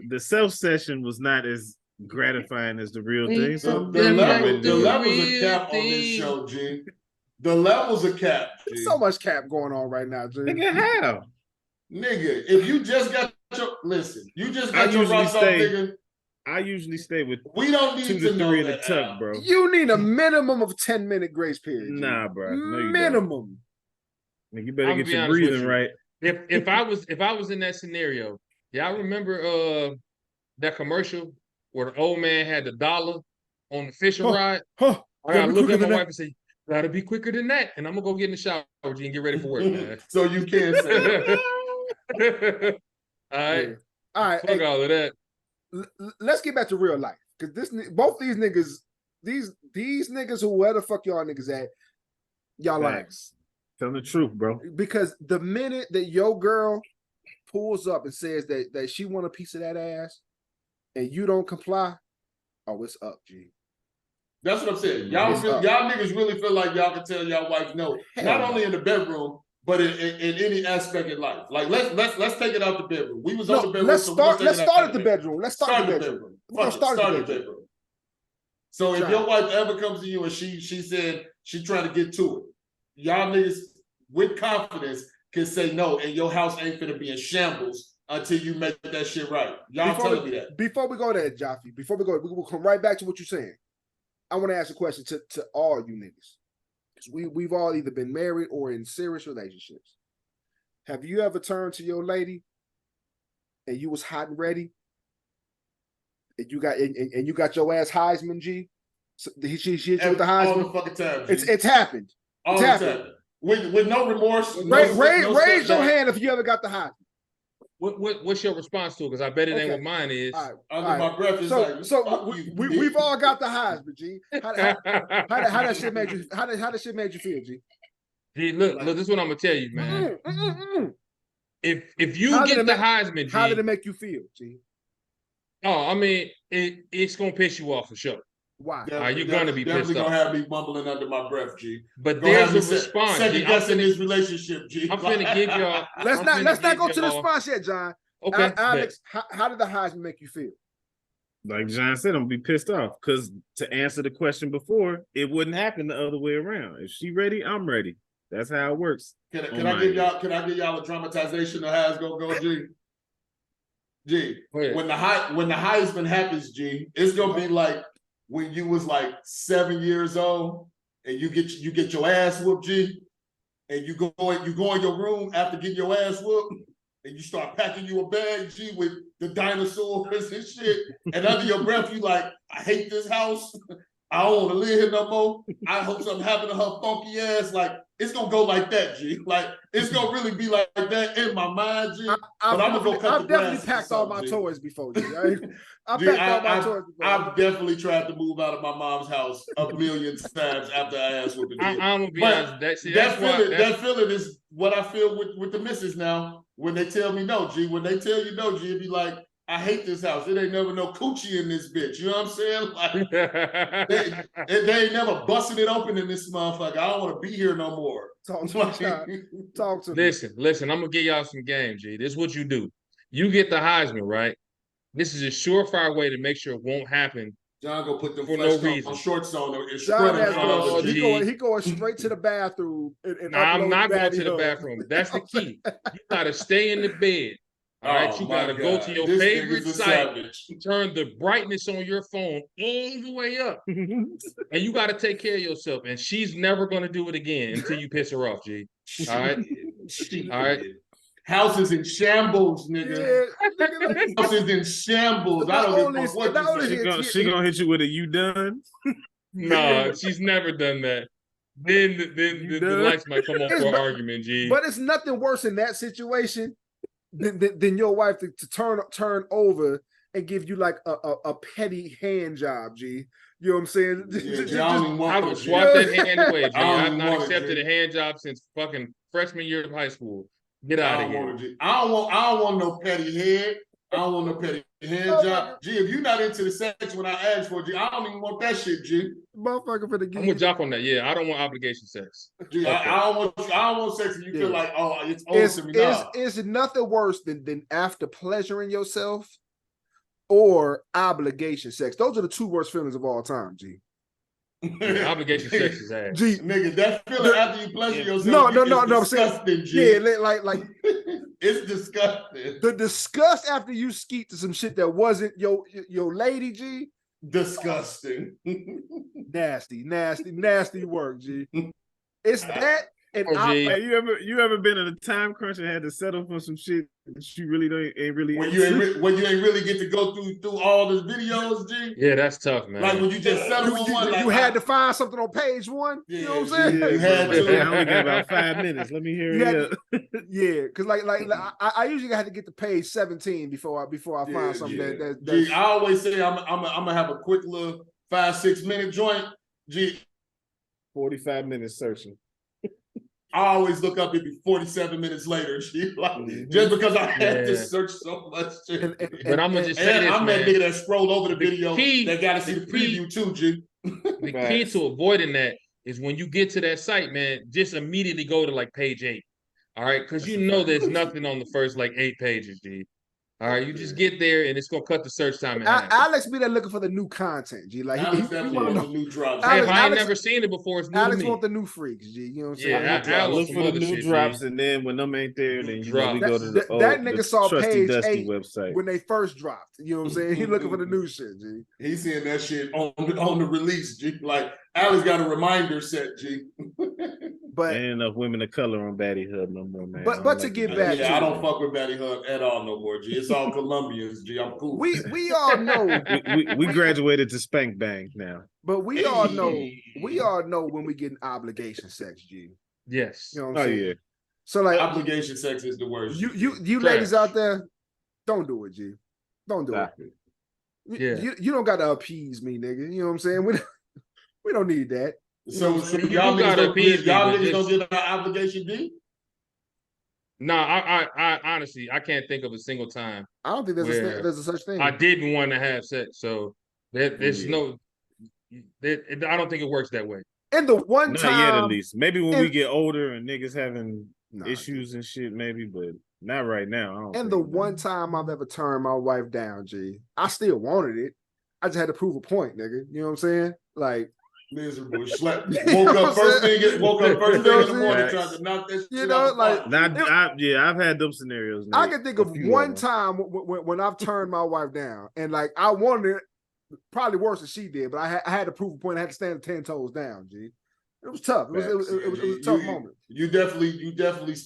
The self session was not as gratifying as the real thing. So the levels of cap on this show, G. The levels of cap. G. There's so much cap going on right now, G. Nigga, how? Nigga, if you just got your your rocks off, nigga. I usually stay with we don't need 2 to 3 in the tuck, bro. You need a minimum of 10-minute grace period. G. Nah, bro. No, you minimum. Nigga, you better get your breathing right. If I was in that scenario, y'all remember that commercial where the old man had the dollar on the fishing rod? I gotta look at my wife and say, "Gotta be quicker than that," and I'm gonna go get in the shower, G, and get ready for work, man. So you can't say that. All right. Fuck all of that. Let's get back to real life, because both these niggas, these niggas, whoever the fuck y'all niggas at, y'all lying. Tell the truth, bro. Because the minute that your girl pulls up and says that she want a piece of that ass, and you don't comply, oh, it's up, G. That's what I'm saying. Y'all niggas really feel like y'all can tell y'all wife no, not only in the bedroom, but in any aspect in life. Like let's take it out the bedroom. We was on the bedroom. Let's start at the bedroom. Let's start the bedroom. Start the bedroom. So if your wife ever comes to you and she said she trying to get to it, y'all niggas with confidence can say no, and your house ain't finna be in shambles until you make that shit right. Y'all telling me that. Before we go there, Jaffe, we'll come right back to what you're saying. I want to ask a question to all you niggas. Because we've all either been married or in serious relationships. Have you ever turned to your lady and you was hot and ready? And you got your ass Heisman, G? So she hit you with the Heisman? All the fucking time, G. It's happened. All the time. With no remorse. Raise your hand if you ever got the Heisman. What's your response to it? Because I bet it ain't what mine is. Under my breath is we've all got the Heisman, G. How that shit made you? How that shit made you feel, G? G, look, this is what I'm gonna tell you, man. If you get the Heisman, G, how did it make you feel, G? Oh, I mean, it's gonna piss you off for sure. Why? You're gonna be pissed off. Definitely gonna have me mumbling under my breath, G. But there's a response. Second guessing this relationship, G. I'm finna give y'all. Let's not go to the response yet, John. Okay, Alex, how did the Heisman make you feel? Like John said, I'm gonna be pissed off because to answer the question before, it wouldn't happen the other way around. If she ready, I'm ready. That's how it works. Can I give y'all a dramatization of how it's gonna go, G? G, when the Heisman happens, G, it's gonna be like when you was like 7 years old and you get your ass whooped, G, and you go in your room after getting your ass whooped, and you start packing you a bag, G, with the dinosaurs and shit, and under your breath you like, I hate this house. I don't want to live here no more. I hope something happened to her funky ass. Like, it's going to go like that, G. Like, it's going to really be like that in my mind, G. I've definitely packed all my toys before, G. I've packed all my toys before. I've definitely tried to move out of my mom's house a million times after I asked with the I'm going to be honest. That feeling is what I feel with the missus now. When they tell me no, G. When they tell you no, G, it be like, I hate this house. It ain't never no coochie in this bitch. You know what I'm saying? Like, they ain't never busting it open in this motherfucker. I don't want to be here no more. Talk to me. Listen, I'm going to give y'all some game, G. This is what you do. You get the Heisman, right? This is a surefire way to make sure it won't happen. John go put them for no reason. Shorts on. He going straight to the bathroom. I'm not going to the bathroom. That's the key. You got to stay in the bed. All right, you gotta go to your favorite site, turn the brightness on your phone all the way up, and you gotta take care of yourself. And she's never gonna do it again until you piss her off, G. All right, all right. House is in shambles, nigga. Yeah, house is in shambles. I don't know what she gonna hit you with a "you done"? No, she's never done that. Then the lights might come on for an argument, G. But it's nothing worse in that situation than your wife to turn over and give you like a petty hand job, G. You know what I'm saying? Yeah, I would swap that hand away, G. I've not accepted a hand job since fucking freshman year of high school. Get out of here. I don't want no petty head. I don't want no petty hand job. G, if you're not into the sex when I ask for it, G, I don't even want that shit, G. Motherfucker for the game. I'm gonna drop on that. Yeah, I don't want obligation sex. G, okay. I don't want sex and you feel like, oh, it's over to me now. Is nothing worse than after pleasuring yourself or obligation sex? Those are the two worst feelings of all time, G. Yeah, obligation sex is ass. G, nigga, that feeling after you pleasure yourself. No, I'm saying, G. Yeah, like it's disgusting. The disgust after you skeet to some shit that wasn't your lady, G. Disgusting. nasty work, G. It's that. And hey, you ever been in a time crunch and had to settle for some shit that you really ain't really when you ain't really get to go through all the videos, G? Yeah, that's tough, man. Like when you just settle on one, you had to find something on page one. Yeah, you know what I'm saying? You had to. I only got about 5 minutes. Let me hear it. Yeah, because like I usually have to get to page 17 before I find something that. G, I always say I'm gonna have a quick little 5-6 minute joint. G, 45 minutes searching. I always look up, it'd be 47 minutes later. Just because I had to search so much shit. But I'm gonna just say this, I'm that nigga that scrolled over the video that got to see the preview too, G. The key to avoiding that is when you get to that site, man, just immediately go to like page 8. All right, because you know there's nothing on the first like 8 pages, G. All right, you just get there and it's gonna cut the search time in half. Alex be there looking for the new content, G. Like Alex he definitely want wants the new drops. Hey, if I ain't never seen it before, it's new Alex to me. want the new freaks, G. You know what I'm saying? Yeah, I look some for the other new shit, drops, G. and then when them ain't there, then you know we Drop. go to the that nigga the saw Trusty page Dusty 8 website. when they first dropped. You know what I'm saying? He looking for the new shit, G. He's seeing that shit on the release, G. Like Alex got a reminder set, G. But ain't enough women of color on Batty Hub no more, man. But to get back to I don't fuck with Batty Hub at all no more, G. It's all Colombians, G. I'm cool. we all know we graduated to Spank Bang now. But we all know when we get obligation sex, G. Yes. You know what I'm saying? Yeah. So like obligation sex is the worst. You ladies out there, don't do it, G. Don't do Stop it. Yeah. You don't gotta appease me, nigga. You know what I'm saying? We don't need that. So you y'all niggas just don't get an obligation D? No, I honestly I can't think of a single time. I don't think there's a such thing. I didn't want to have sex, so there's no. I don't think it works that way. And the one Not time, yet, at least. Maybe when we get older and niggas having issues and shit, maybe, but not right now. And the one time I've ever turned my wife down, G, I still wanted it. I just had to prove a point, nigga. You know what I'm saying? Like miserable. Woke up first thing in the morning, tried to knock that shit out. I've had them scenarios. I can think of one time when I've turned my wife down, and like I wanted it probably worse than she did, but I had to prove a point. I had to stand 10 toes down, G. It was tough. It was a tough moment. You definitely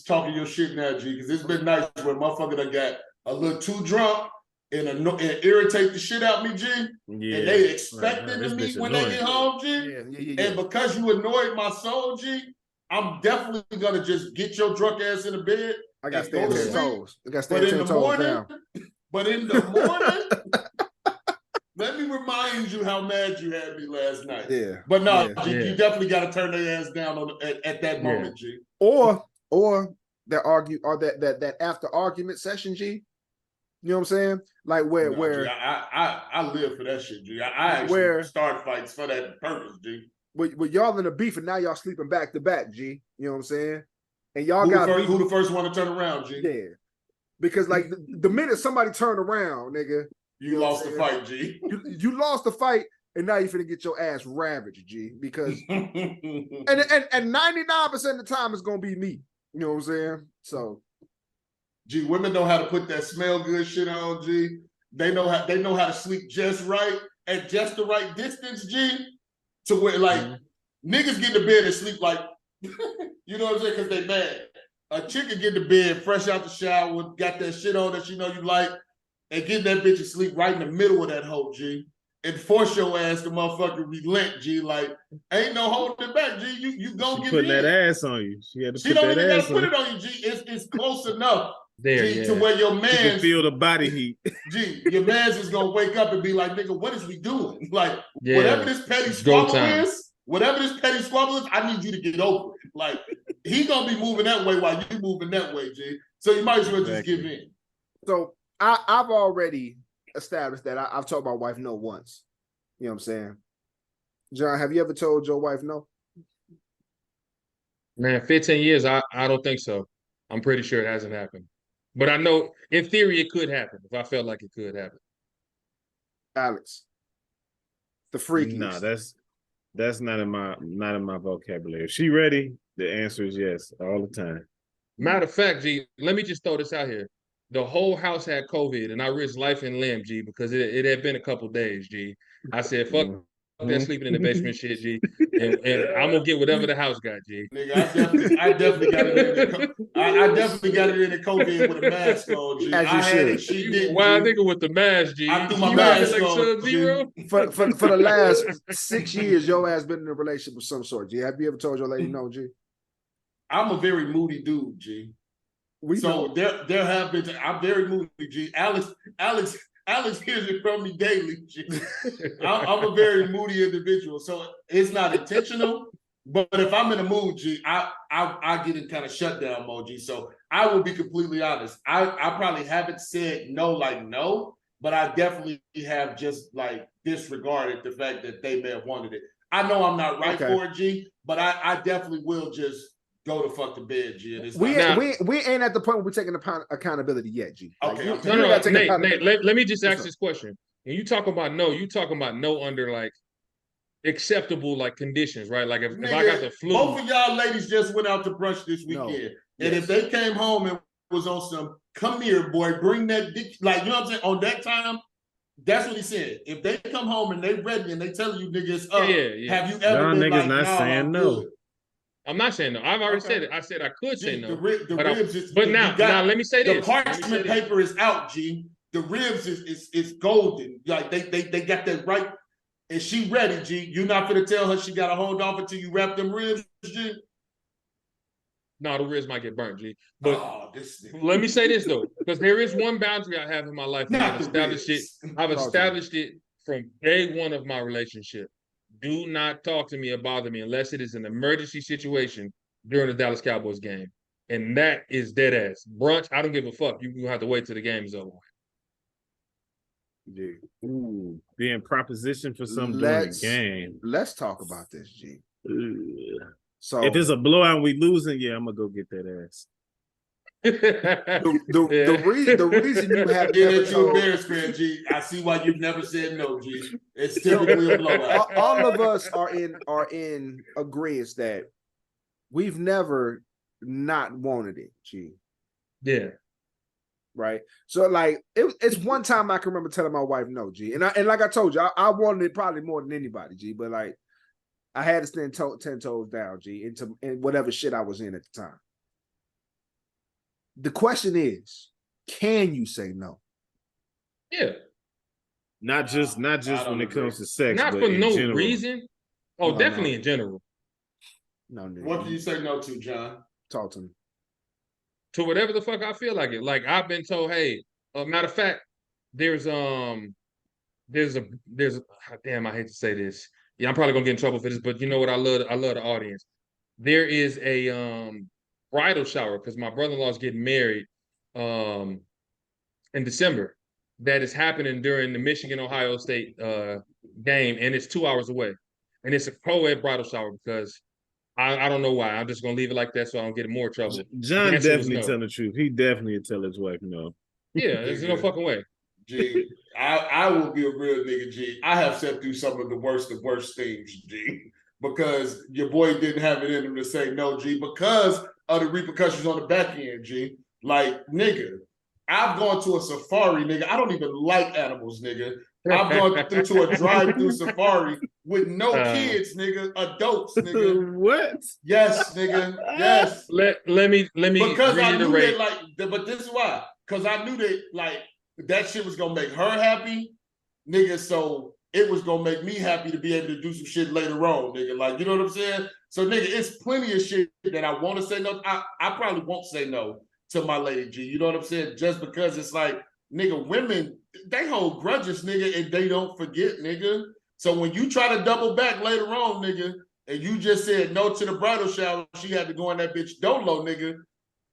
talking your shit now, G, because it's been nice when motherfucker done got a little too drunk and irritate the shit out me, G. Yeah. And they expecting to meet when they get home, G. Yeah. And because you annoyed my soul, G, I'm definitely gonna just get your drunk ass in the bed. I got to stand 10 toes. I got to stand 10 toes down. But in the morning, let me remind you how mad you had me last night. Yeah. But no, G, you definitely got to turn their ass down at that moment, G. Or that after argument session, G. You know what I'm saying? Like where G, I live for that shit, G. I actually start fights for that purpose, G. But y'all in a beef and now y'all sleeping back to back, G. You know what I'm saying? And y'all who the first one to turn around, G? Yeah. Because like the minute somebody turned around, nigga, you lost the fight, G. You lost the fight, and now you finna get your ass ravaged, G. Because and 99% of the time it's gonna be me. You know what I'm saying? So, G, women know how to put that smell good shit on, G. They know how to sleep just right at just the right distance, G. To where like niggas get to bed and sleep like you know what I'm saying? Because they mad. A chick can get to bed fresh out the shower, got that shit on that she know you like. And get that bitch to sleep right in the middle of that hole, G. And force your ass to motherfucking relent, G. Like, ain't no holding back, G. You gonna get putting that ass on you. She had to she put don't that even ass gotta put it on you, G. It's close enough, there, G, to where your man can feel the body heat. G, your man's is gonna wake up and be like, nigga, what is we doing? Like, whatever this petty squabble is, I need you to get over it. Like, he gonna be moving that way while you moving that way, G. So you might as well just give in. So I've already established that I've told my wife no once. You know what I'm saying? John, have you ever told your wife no? Man, 15 years, I don't think so. I'm pretty sure it hasn't happened. But I know in theory it could happen if I felt like it could happen. Alex. The freakiest. No, that's not in my vocabulary. If she ready, the answer is yes, all the time. Matter of fact, G, let me just throw this out here. The whole house had COVID, and I risked life and limb, G, because it had been a couple days, G. I said, fuck that sleeping in the basement shit, G, and I'm gonna get whatever the house got, G. Nigga, I definitely got it in the COVID with a mask on, G. As you should. She didn't. Wild nigga with the mask, G. I threw my mask on, Sub-Zero? For the last 6 years, your ass been in a relationship of some sort, G. Have you ever told your lady no, G? I'm a very moody dude, G. There have been. I'm very moody, G. Alex hears it from me daily, G. I'm a very moody individual, so it's not intentional. But if I'm in a mood, G, I get in kind of shutdown mode, G. So I will be completely honest. I probably haven't said no like no, but I definitely have just like disregarded the fact that they may have wanted it. I know I'm not right for it, G, but I definitely will just go to fuck the bed, G. And we ain't at the point where we're taking accountability yet, G. Like, okay, Nate, let me just ask this question. When you talk about no, you talking about no under like acceptable like conditions, right? Like if I got the flu. Both of y'all ladies just went out to brunch this weekend. And if they came home and was on some, come here, boy, bring that dick, like, you know what I'm saying? On that time, that's what he said. If they come home and they ready and they tell you niggas up, have you ever been niggas like, not saying no? Good. I'm not saying no. I've already said it. I said I could say no. The ribs is, but now let me say this. The parchment paper is out, G. The ribs is golden. Like they got that right. And she ready, G. You not gonna tell her she gotta hold off until you wrap them ribs, G? No, the ribs might get burnt, G. But let me say this though, because there is one boundary I have in my life. And I've established it from day one of my relationship. Do not talk to me or bother me unless it is an emergency situation during the Dallas Cowboys game. And that is dead ass. Brunch, I don't give a fuck. You're gonna have to wait till the game is over. G. Ooh, being propositioned for some during the game. Let's talk about this, G. So if it's a blowout and we losing, I'm gonna go get that ass. the reason you have you embarrassed, man, G. I see why you've never said no, G. It's typically a blowout. All of us are in agreement that we've never not wanted it, G. Yeah. Right. So like it's one time I can remember telling my wife no, G. And like I told you, I wanted it probably more than anybody, G. But like I had to stand 10 toes down, G, in whatever shit I was in at the time. The question is, can you say no? Yeah. Not just when it comes to sex. Not but for no general. reason. Oh, no, definitely in general. No, what do you say no to, John? Talk to me. To whatever the fuck I feel like it. Like I've been told, hey, matter of fact, there's damn, I hate to say this. Yeah, I'm probably gonna get in trouble for this, but you know what? I love the audience. There is a bridal shower because my brother-in-law is getting married in December. That is happening during the Michigan-Ohio State game, and it's 2 hours away. And it's a co-ed bridal shower because I don't know why. I'm just gonna leave it like that so I don't get in more trouble. John definitely tell the truth. He definitely tell his wife no. Yeah, there's no fucking way. G, I will be a real nigga, G. I have sat through some of the worst things, G, because your boy didn't have it in him to say no, G, because of the repercussions on the back end, G. Like, nigga, I've gone to a safari, nigga. I don't even like animals, nigga. I've gone to a drive-through safari with no kids, nigga, adults, nigga. What? Yes, nigga. Yes. Let me because I knew that, like, but this is why. Because I knew that, like, that shit was gonna make her happy, nigga. So it was gonna make me happy to be able to do some shit later on, nigga. Like, you know what I'm saying? So, nigga, it's plenty of shit that I want to say no. I probably won't say no to my lady, G. You know what I'm saying? Just because it's like, nigga, women, they hold grudges, nigga, and they don't forget, nigga. So when you try to double back later on, nigga, and you just said no to the bridal shower, she had to go on that bitch dolo, nigga.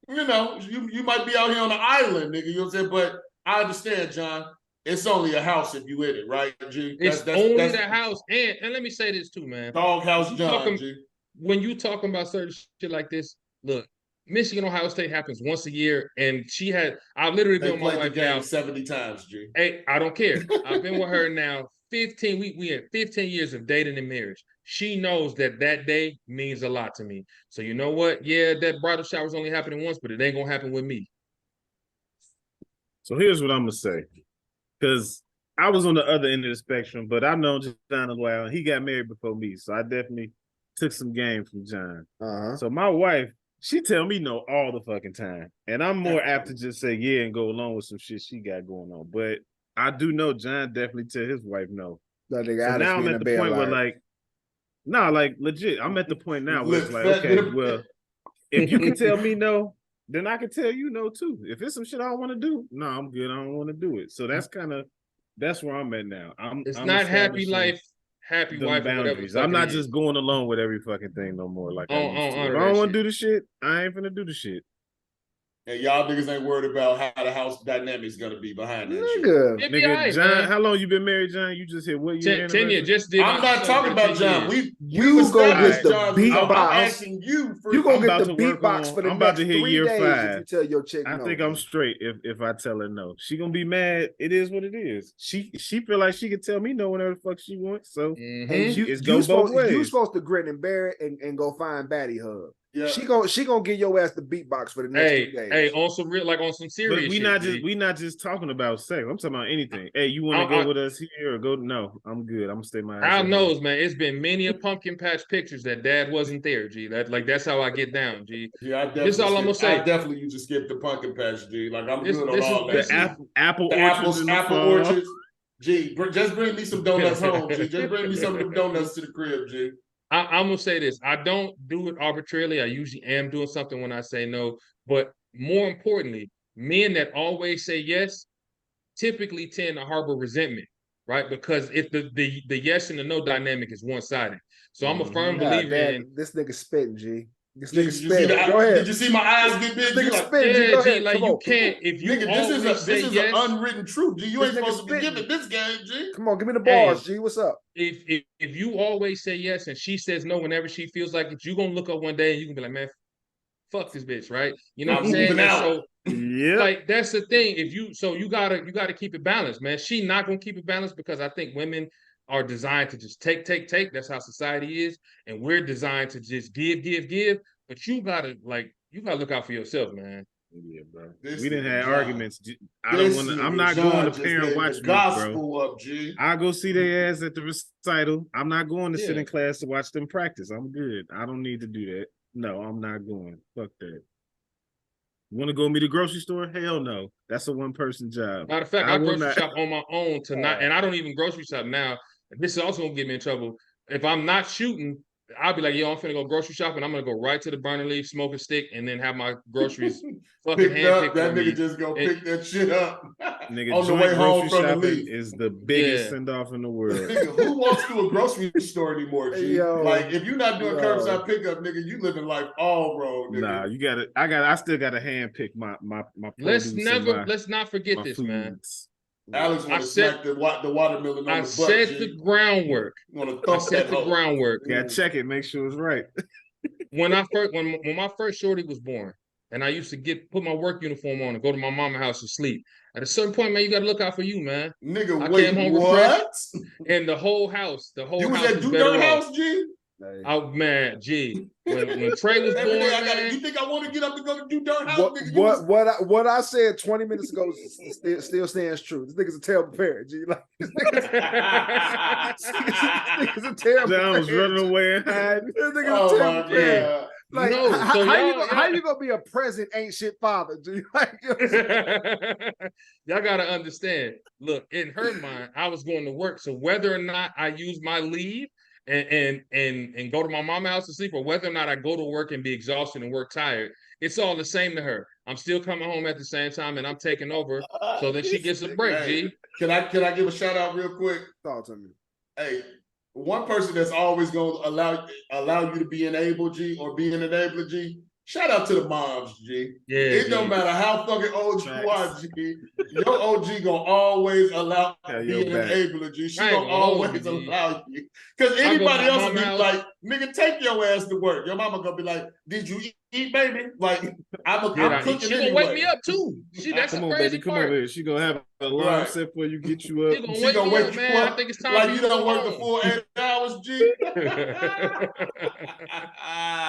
You know, you might be out here on an island, nigga. You know what I'm saying? But I understand, John. It's only a house if you in it, right, G? That's only the house. And let me say this too, man. Doghouse John, G. When you talking about certain shit like this, look, Michigan, Ohio State happens once a year, and I've literally been with my wife now 70 times, G. Hey, I don't care. I've been with her now 15. We had 15 years of dating and marriage. She knows that day means a lot to me. So you know what? Yeah, that bridal shower's only happening once, but it ain't gonna happen with me. So here's what I'm gonna say, because I was on the other end of the spectrum, but I've known John a while. He got married before me, so I definitely took some game from John. So my wife, she tell me no all the fucking time, and I'm more apt to just say yeah and go along with some shit she got going on. But I do know John definitely tell his wife no. So now I'm at the point where like, like legit, I'm at the point now where it's like, okay, well, if you can tell me no, then I can tell you no too. If it's some shit I don't want to do, no, I'm good. I don't want to do it. So that's where I'm at now. I'm not happy life, happy wife, boundaries. I'm not just going along with every fucking thing no more. Like, if I don't want to do the shit, I ain't finna do the shit. And y'all niggas ain't worried about how the house dynamic's gonna be behind that shit. Nigga, right, John, man. how long you been married, John? You just hit what year? 10 years. Just did. I'm not talking about John. We You go get the John. beatbox. I'm asking you for. You gonna get about the to work beatbox on- for the I'm about next to hit 3 year days 5. if you tell your chick I no. think I'm straight if I tell her no. She gonna be mad. It is what it is. She feel like she can tell me no whenever the fuck she wants. So And it's go both ways. You supposed to grin and bear it and go find Batty Hub. Yeah. She gonna give your ass the beatbox for the next 2 days. Hey, on some real, like on some serious. But we not just talking about sex. I'm talking about anything. Hey, you want to go with us here or go? No, I'm good. I'm gonna stay my ass. God knows, man. It's been many a pumpkin patch pictures that Dad wasn't there. G, that's how I get down. G. Yeah, This all I'm gonna say. I definitely used to skip the pumpkin patch, G. Like I'm good on all that. The apple orchards. G, just bring me some donuts home. G, just bring me some of them donuts to the crib, G. I'm gonna say this. I don't do it arbitrarily. I usually am doing something when I say no. But more importantly, men that always say yes typically tend to harbor resentment, right? Because if the yes and the no dynamic is one-sided. So I'm a firm believer in this nigga spitting, G. This Did nigga spitting. Go ahead. Did you see my eyes get big? This nigga Like, spitting, G. Go ahead. like Come you on. can't if you nigga, always this say is yes, an unwritten truth, G. You This ain't nigga supposed to be spitting. giving this game, G. Come on, give me the bars, G. What's up? if you always say yes and she says no whenever she feels like it, you gonna look up one day and you can be like, man, fuck this bitch, right? You know what I'm saying? And so yeah, like that's the thing. If you you gotta keep it balanced, man. She not gonna keep it balanced because I think women are designed to just take. That's how society is, and we're designed to just give. But you gotta look out for yourself, man. Yeah, bro. We didn't have arguments. I'm not John going to parent watch me, gospel bro. Up, G. I go see their ass at the recital. I'm not going to sit in class to watch them practice. I'm good. I don't need to do that. No, I'm not going. Fuck that. You want to go meet the grocery store? Hell no. That's a one-person job. Matter of fact, I grocery shop on my own tonight, and I don't even grocery shop now. This is also gonna get me in trouble. If I'm not shooting, I'll be like, yo, I'm finna go grocery shopping. I'm gonna go right to the burner leaf, smoke a stick, and then have my groceries fucking handpicked. That nigga just go pick that shit up. Nigga, on the way home from the leaf is the biggest send off in the world. Nigga, who walks to a grocery store anymore, G? Like if you're not doing curbside pickup, nigga, you living life all road, nigga. Nah, you gotta. I still gotta hand pick my. Let's not forget this, foods. Man. Alex want to smack the watermelon on the butt. I said the groundwork. I set the groundwork. Gotta check it, make sure it's right. when my first shorty was born, and I used to put my work uniform on and go to my mama's house to sleep. At a certain point, man, you gotta look out for you, man. Nigga, I wait, came home refreshed, and the whole house, you was at Dude house, G? Oh man, G. When Trey was born, you think I want to get up to go to Dude house? What I said 20 minutes ago still stands true. This nigga's a terrible parent, G. Like this nigga's a terrible John was running away and hiding. This nigga's a terrible parent. Like, no, how you gonna be a present ain't shit father, G? Like, y'all gotta understand. Look, in her mind, I was going to work. So whether or not I use my leave and go to my mama's house to sleep, or whether or not I go to work and be exhausted and work tired, it's all the same to her. I'm still coming home at the same time and I'm taking over. So then she gets a break, G. Can I give a shout out real quick? Talk to me. Hey, one person that's always gonna allow you to be enabled, G, or be an enabler, G. Shout out to the moms, G. Yeah, it don't matter how fucking old you are, G. Your OG gonna always allow you to be an enabler, G. She gonna always allow you. Because anybody else will be like, nigga, take your ass to work. Your mama gonna be like, did you eat, baby? Like, I'm cooking she anyway. gonna wake me up too. That's come the on, crazy baby, come part. over here. She gonna have an alarm set for you, get you up. She gonna wake me up, man. I think it's time like for you to don't go work the full 8 hours, G.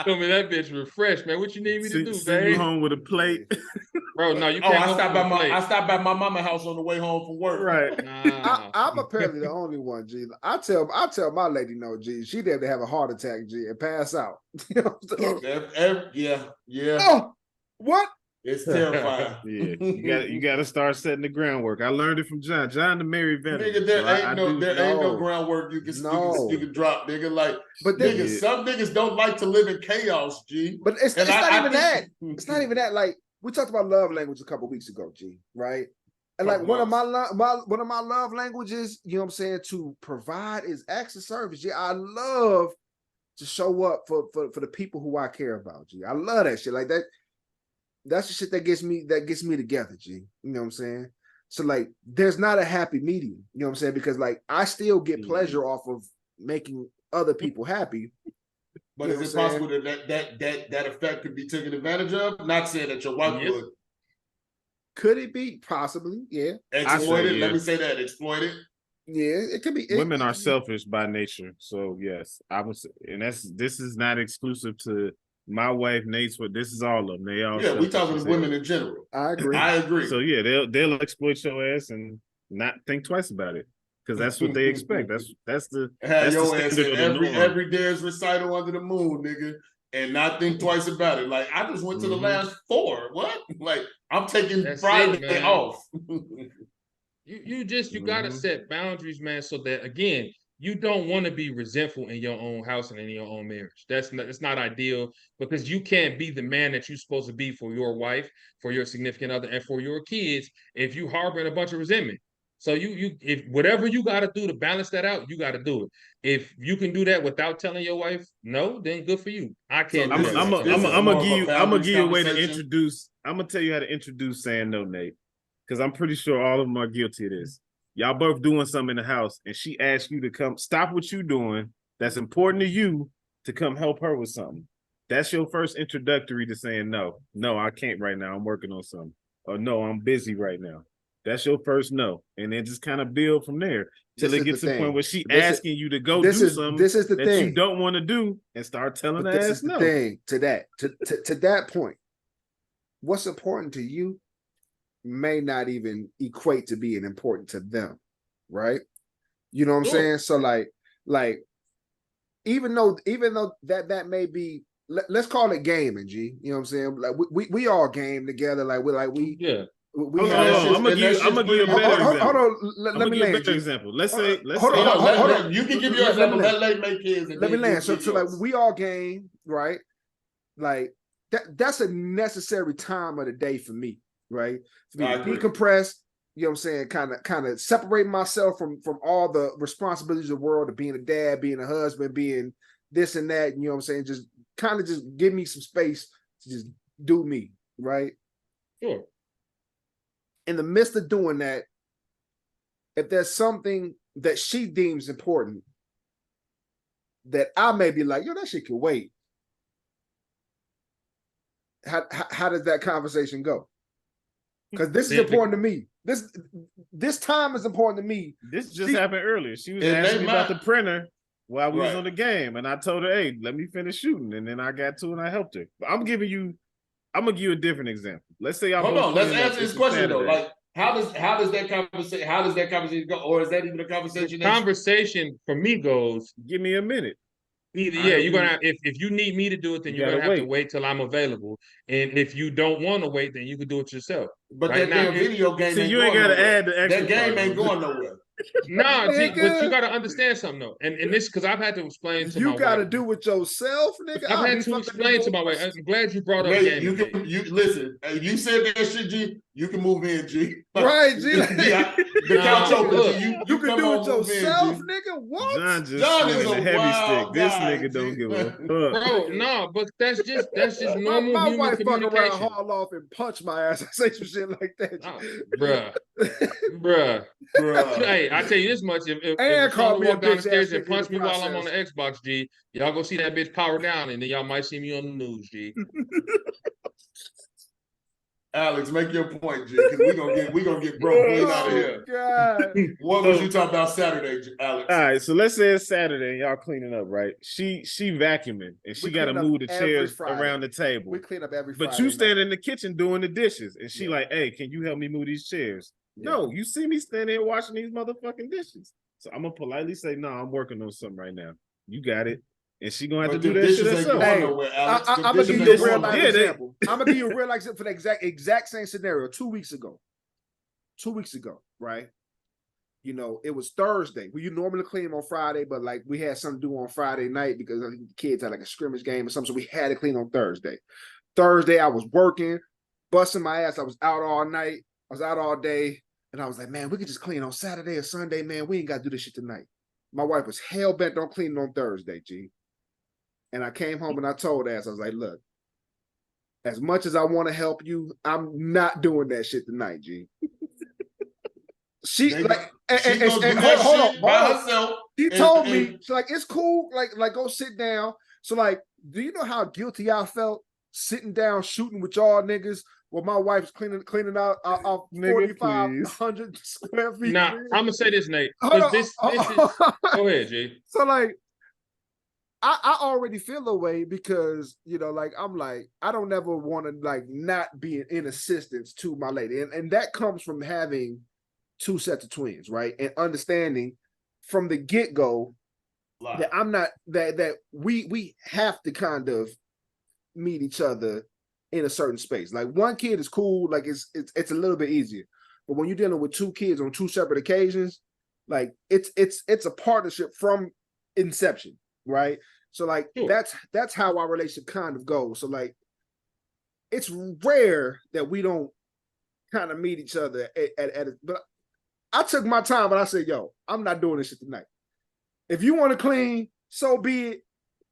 Tell me that bitch refreshed, man. What you need me to do, send babe? You home with a plate. Bro, no, you can't. I stopped by my mama's house on the way home from work. Right. Nah. I'm apparently the only one, G. I tell my lady no, G. She did to have a heart attack, G, and pass out. You know what I'm saying? Yeah. Oh, what? It's terrifying. Yeah, you gotta start setting the groundwork. I learned it from John. John the married veteran. Nigga, there ain't no groundwork you can drop, nigga. Like, but niggas, some niggas don't like to live in chaos, G. But it's not even that. It's not even that. Like, we talked about love language a couple weeks ago, G, right? And like one of my love languages, you know what I'm saying, to provide is acts of service. G, I love to show up for the people who I care about, G. I love that shit. Like that. That's the shit that gets me together, G. You know what I'm saying? So like there's not a happy medium, you know what I'm saying? Because like I still get pleasure off of making other people happy. But is it possible that effect could be taken advantage of? Not saying that your wife would. Could it be? Possibly, yeah. Exploit it. Let me say that. Exploit it. Yeah, it could be. Women are selfish by nature. So yes, I was, and this is not exclusive to my wife, Nate's, but this is all of them. They all we talking to women in general. I agree. I agree. So yeah, they'll exploit your ass and not think twice about it. Because that's what they expect. That's the your ass in every day's recital under the moon, nigga, and not think twice about it. Like I just went to the last 4. What? Like I'm taking Friday off. You gotta set boundaries, man, so that again, you don't want to be resentful in your own house and in your own marriage. It's not ideal because you can't be the man that you're supposed to be for your wife, for your significant other, and for your kids if you harboring a bunch of resentment. So if whatever you got to do to balance that out, you got to do it. If you can do that without telling your wife no, then good for you. I can't. I'm gonna give you a way to introduce. I'm gonna tell you how to introduce saying no, Nate, because I'm pretty sure all of them are guilty of this. Y'all both doing something in the house, and she asks you to come stop what you're doing that's important to you to come help her with something. That's your first introductory to saying no. No, I can't right now. I'm working on something. Or no, I'm busy right now. That's your first no. And then just kind of build from there till it gets to the point where she asking you to go do something that you don't want to do and start telling her ass no. To that point, what's important to you may not even equate to being important to them, right? You know what I'm saying? So like even though that may be, let's call it gaming, G. You know what I'm saying? Like we all game together. I'm gonna give you a better example. Hold on, let me land. Example. Let's say. Hold on. You can give your example. Let make his. Let me land. So like we all game, right? Like that's a necessary time of the day for me, right? For me to decompress. You know what I'm saying? Kind of separate myself from all the responsibilities of the world of being a dad, being a husband, being this and that. You know what I'm saying? Just give me some space to just do me, right? Sure. In the midst of doing that, if there's something that she deems important that I may be like, yo, that shit can wait. How does that conversation go? Because this is important to me. This time is important to me. This just happened earlier. She was asking me about the printer while we was on the game, and I told her, "Hey, let me finish shooting," and then I got to it and I helped her. But I'm gonna give you a different example. Let's say hold on. Let's answer this question though. Like, how does that conversation go, or is that even a conversation? The conversation for me goes, give me a minute. Either you're gonna if you need me to do it, then you're gonna have to wait till I'm available. And if you don't want to wait, then you can do it yourself. But that damn video game, you ain't gotta add the extra. That game ain't going nowhere. Nah, but you gotta understand something though, and this because I've had to explain to my wife. You gotta do it yourself, nigga. I've had to explain to my wife. I'm glad you brought up game. You listen. You said that shit, G. You can move in, G. Right, G. The couch open. You can do it yourself, nigga. What? John is a heavy stick. This nigga don't give a fuck. Bro, no, but that's just normal my human wife communication. Fuck around, haul off, and punch my ass. I say some shit like that, bruh. Hey, I tell you this much: if call me walk down the stairs and in punch me process. while I'm on the Xbox, G, y'all go see that bitch power down, and then y'all might see me on the news, G. Alex, make your point, G, because we gonna get broke clean out of here. God. What was you talking about Saturday, Alex? All right, so let's say it's Saturday and y'all cleaning up, right? She vacuuming and she got to move the chairs around the table. We clean up every Friday. But you stand in the kitchen doing the dishes, and she like, "Hey, can you help me move these chairs?" Yeah. No, you see me standing here washing these motherfucking dishes. So I'm gonna politely say, "No, I'm working on something right now. You got it." And she gonna have to do that shit herself. I'm gonna give you a real life example. I'm gonna give you a real life example for the exact same scenario. 2 weeks ago, right? You know, it was Thursday. We normally clean on Friday, but like we had something to do on Friday night because I think the kids had like a scrimmage game or something, so we had to clean on Thursday. Thursday, I was working, busting my ass. I was out all night. I was out all day, and I was like, man, we could just clean on Saturday or Sunday, man. We ain't got to do this shit tonight. My wife was hell bent on cleaning on Thursday, G. And I came home and I told ass, I was like, look, as much as I want to help you, I'm not doing that shit tonight, G. She hold on. By herself. She told me, she's like, it's cool, like go sit down. So like, do you know how guilty I felt sitting down shooting with y'all niggas while my wife's cleaning out 4,500 square feet? Now, I'm gonna say this, Nate. This is go ahead, G. So like, I already feel a way because, you know, like I'm like, I don't ever want to like not be in assistance to my lady. And that comes from having two sets of twins, right? And understanding from the get-go that I'm not that we have to kind of meet each other in a certain space. Like one kid is cool, like it's a little bit easier. But when you're dealing with two kids on two separate occasions, like it's a partnership from inception, right? So like that's how our relationship kind of goes. So like it's rare that we don't kind of meet each other but I took my time, but I said, yo, I'm not doing this shit tonight. If you want to clean, so be it.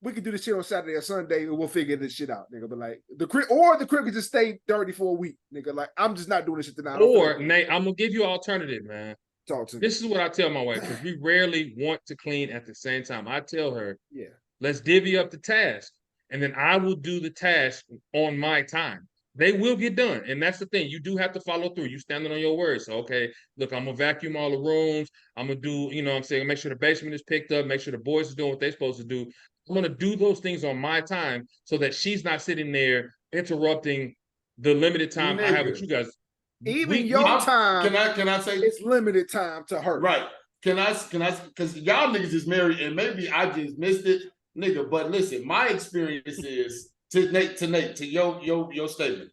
We can do this shit on Saturday or Sunday and we'll figure this shit out, nigga. But like the crib could just stay dirty for a week, nigga. Like I'm just not doing this shit tonight. Or Nate, I'm gonna give you an alternative, man. Talk to me. This is what I tell my wife, because we rarely want to clean at the same time. I tell her, yeah, let's divvy up the task, and then I will do the task on my time. They will get done. And that's the thing. You do have to follow through. You standing on your word. So, okay, look, I'm going to vacuum all the rooms. I'm going to do, you know what I'm saying, make sure the basement is picked up, make sure the boys are doing what they're supposed to do. I'm going to do those things on my time so that she's not sitting there interrupting the limited time I have with you guys. Even your time. Can I say it's limited time to her? Right. Can I, because y'all niggas is married and maybe I just missed it, nigga. But listen, my experience is, to Nate, to your statement.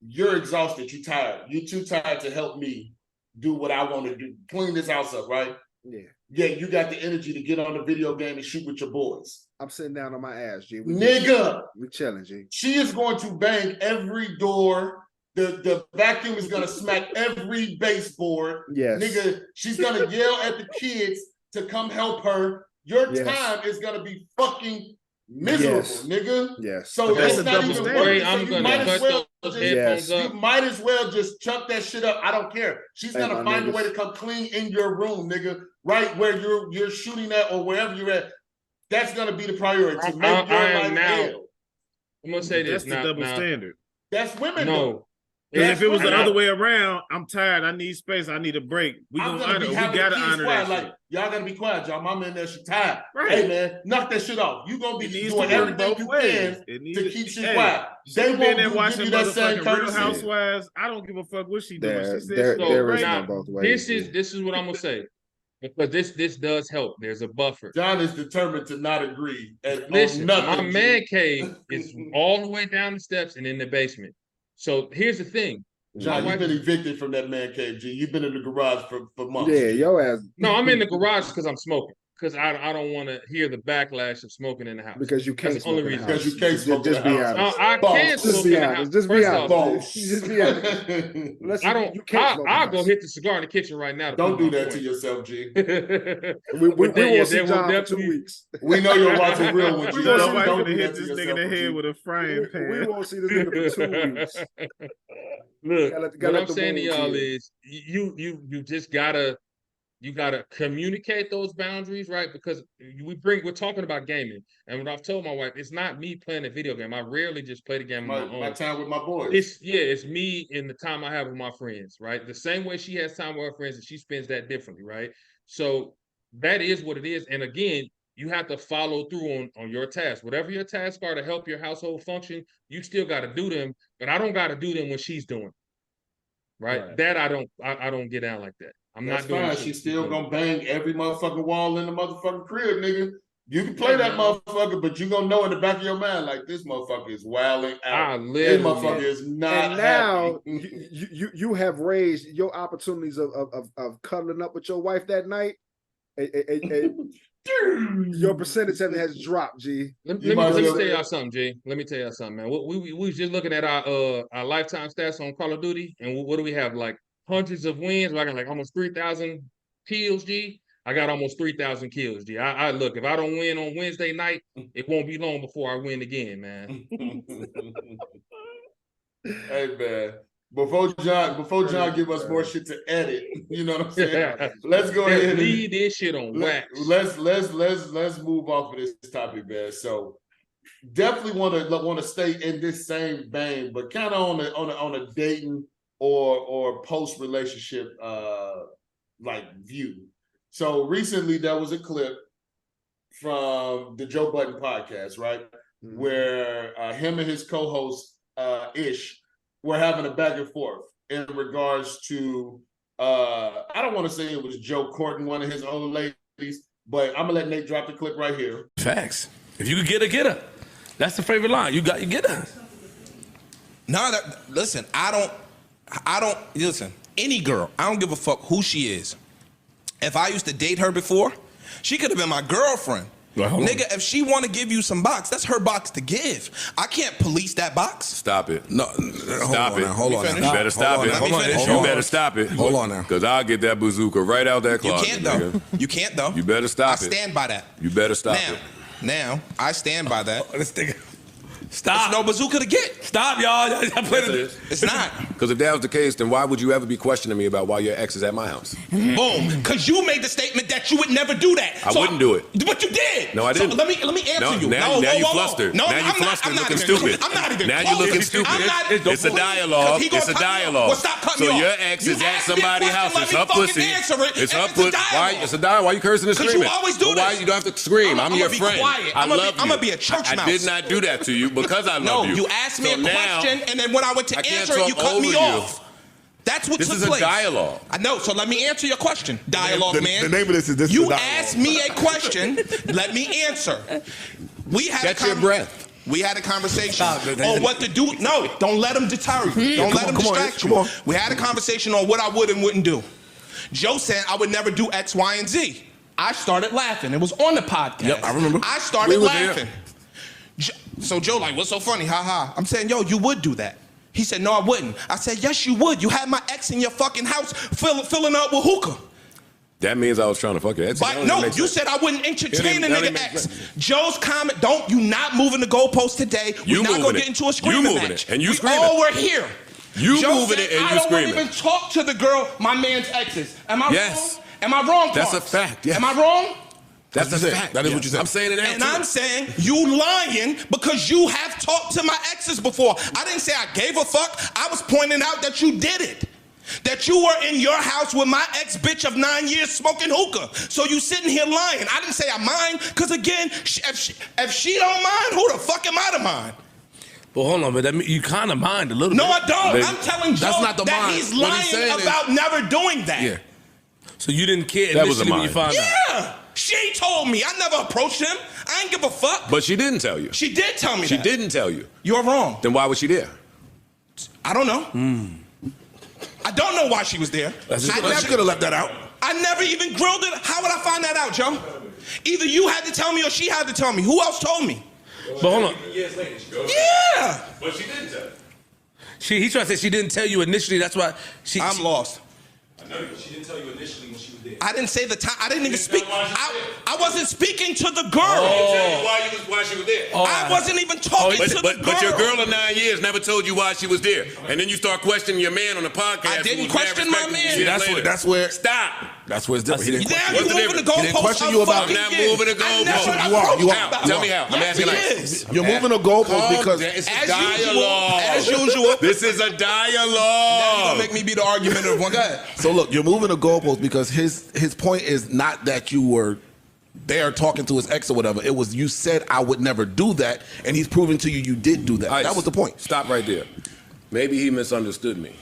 You're exhausted. You're tired. You're too tired to help me do what I want to do. Clean this house up, right? Yeah. Yeah, you got the energy to get on the video game and shoot with your boys. I'm sitting down on my ass, G. Nigga. We chilling, G. She is going to bang every door. The vacuum is going to smack every baseboard. Yes. Nigga, she's going to yell at the kids to come help her. Your time is going to be fucking miserable, nigga. Yes. So that's it's a not double even standard. worth it. I'm So gonna cut those headphones up. you might as well just chuck that shit up. I don't care. She's gonna find a way to come clean in your room, nigga. Right where you're shooting at or wherever you're at. That's gonna be the priority. To make your life hell. I'm gonna say this. That's the double standard. That's women. No. Because if it was the other way around, I'm tired. I need space. I need a break. We gotta honor that. Like shit. y'all gotta be quiet. Y'all mama in there, she tired. Right. Hey man, knock that shit off. You gonna be doing everything you can to keep shit quiet. They won't there watching give you that same motherfucking Real courtesy. Housewives. I don't give a fuck what she doing. She said there is now, no both ways. This is what I'm gonna say. Because this does help. There's a buffer. John is determined to not agree. Listen, nothing, my man cave is all the way down the steps and in the basement. So here's the thing. John, you've been evicted from that man cave, G. You've been in the garage for months. Yeah, your ass. No, I'm in the garage because I'm smoking. Because I don't want to hear the backlash of smoking in the house. Because you can't. That's the only reason. Because you can't smoke in the house. No, I can smoke in the house. Just be honest. Just be honest. I don't. I'll go hit the cigar in the kitchen right now. Don't do that to yourself, G. We won't see John for 2 weeks. We know you're watching real one, G. We don't hit this nigga in the head with a frying pan. We won't see this nigga for 2 weeks. Look, what I'm saying to y'all is you just gotta communicate those boundaries, right? Because we're talking about gaming, and what I've told my wife, it's not me playing a video game. I rarely just play the game on my own. My time with my boys. It's me and the time I have with my friends, right? The same way she has time with her friends, and she spends that differently, right? So that is what it is. And again, you have to follow through on your tasks. Whatever your tasks are to help your household function, you still got to do them. But I don't got to do them when she's doing, right? That I don't get down like that. That's fine. She's still gonna bang every motherfucking wall in the motherfucking crib, nigga. You can play that motherfucker, but you gonna know in the back of your mind, like, this motherfucker is wilding out. This motherfucker is not. And now you have raised your opportunities of cuddling up with your wife that night. Your percentage has dropped, G. Let me tell y'all something, G. Let me tell y'all something, man. We was just looking at our lifetime stats on Call of Duty, and what do we have? Like hundreds of wins. I got like almost 3,000 kills, G. I got almost 3,000 kills, G. I look, if I don't win on Wednesday night, it won't be long before I win again, man. Hey, man. Before John give us more shit to edit, you know what I'm saying? Let's go ahead and leave this shit on wax. Let's move off of this topic, man. So definitely want to stay in this same vein, but kind of on a dating or post relationship like view. So recently there was a clip from the Joe Budden podcast, right? Mm-hmm. Where him and his co-host Ish were having a back and forth in regards to I don't want to say it was Joe courting one of his old ladies, but I'm gonna let Nate drop the clip right here. Facts. If you could get her. That's the favorite line. You get her. No, listen, I don't listen, any girl, I don't give a fuck who she is. If I used to date her before, she could have been my girlfriend. Well, nigga, if she want to give you some box, that's her box to give. I can't police that box. Stop it. No, stop it. Hold on now. You better stop it. You better stop it. Hold on now. Because I'll get that bazooka right out that closet. You can't though. Nigga. You can't though. You better stop it. I stand by that. You better stop it. Now, I stand by that. Stop. It's no bazooka to get. Stop, y'all. It's not. Because if that was the case, then why would you ever be questioning me about why your ex is at my house? Boom. Because you made the statement that you would never do that. I wouldn't do it. But you did. No, I didn't. So let me answer you. Now you flustered. No, now you flustered, looking stupid. I'm not even. Now you're looking stupid. It's a dialogue. It's a dialogue. Well, stop cutting me so off. your ex is at somebody's house. It's her pussy. It's her pussy. Why? It's a dialogue. Why you cursing and screaming? Because you always do this. Why you don't have to scream? I'm your friend. I love you. I'm gonna be a church mouse. I did not do that to you because I love you. No, you asked me a question, and then when I went to answer it, you cut me off. That's what took place. This is a dialogue. I know, so let me answer your question. Dialogue, man. The name of this is You asked me a question, let me answer. We had Catch your breath. We had a conversation on what to do. No, don't let them deter you. Don't let them distract you. We had a conversation on what I would and wouldn't do. Joe said I would never do X, Y, and Z. I started laughing. It was on the podcast. Yep, I remember. I started laughing. So Joe like, what's so funny? Ha ha. I'm saying, yo, you would do that. He said, no, I wouldn't. I said, yes, you would. You had my ex in your fucking house filling up with hookah. That means I was trying to fuck your ex. But no, you said I wouldn't entertain a nigga ex. Joe's comment, you not moving the goalpost today. We're not going to get into a screaming match. And you screaming. We all were here. You moving it and you screaming. I don't even talk to the girl, my man's exes. Am I wrong? Am I wrong, That's a fact, yes. Am I wrong? That's a fact. That is what you said. I'm saying it now, and I'm saying you lying because you have talked to my exes before. I didn't say I gave a fuck. I was pointing out that you did it. That you were in your house with my ex-bitch of 9 years smoking hookah. So you sitting here lying. I didn't say I mind, because again, if she don't mind, who the fuck am I to mind? But hold on, but you kind of mind a little bit. No, I don't. I'm telling Joe that he's lying about never doing that. Yeah. So you didn't care initially when you found out? Yeah. She told me. I never approached him. I ain't give a fuck. But she didn't tell you. She did tell me She didn't tell you. You're wrong. Then why was she there? I don't know. I don't know why she was there. She could have left that out. I never even grilled it. How would I find that out, Joe? Either you had to tell me or she had to tell me. Who else told me? But hold on. Years later, she goes. Yeah. But she didn't tell you. He's trying to say she didn't tell you initially. That's why I'm lost. I know she didn't tell you initially when she was there. I didn't say the time. I didn't even speak. I wasn't speaking to the girl. Why she was there. I wasn't even talking to the girl. But your girl of 9 years never told you why she was there. And then you start questioning your man on the podcast. I didn't question my man. See, that's where. Stop. That's where it's different. He didn't question you. He didn't question you about. I'm not moving the goalpost. You are. Tell me how. I'm asking You're moving the goalpost because it's a dialogue. As usual. This is a dialogue. Now you're gonna make me be the argumentative one. Go ahead. So look, you're moving the goalpost because his point is not that you were there talking to his ex or whatever. It was you said I would never do that, and he's proving to you did do that. That was the point. Stop right there. Maybe he misunderstood me.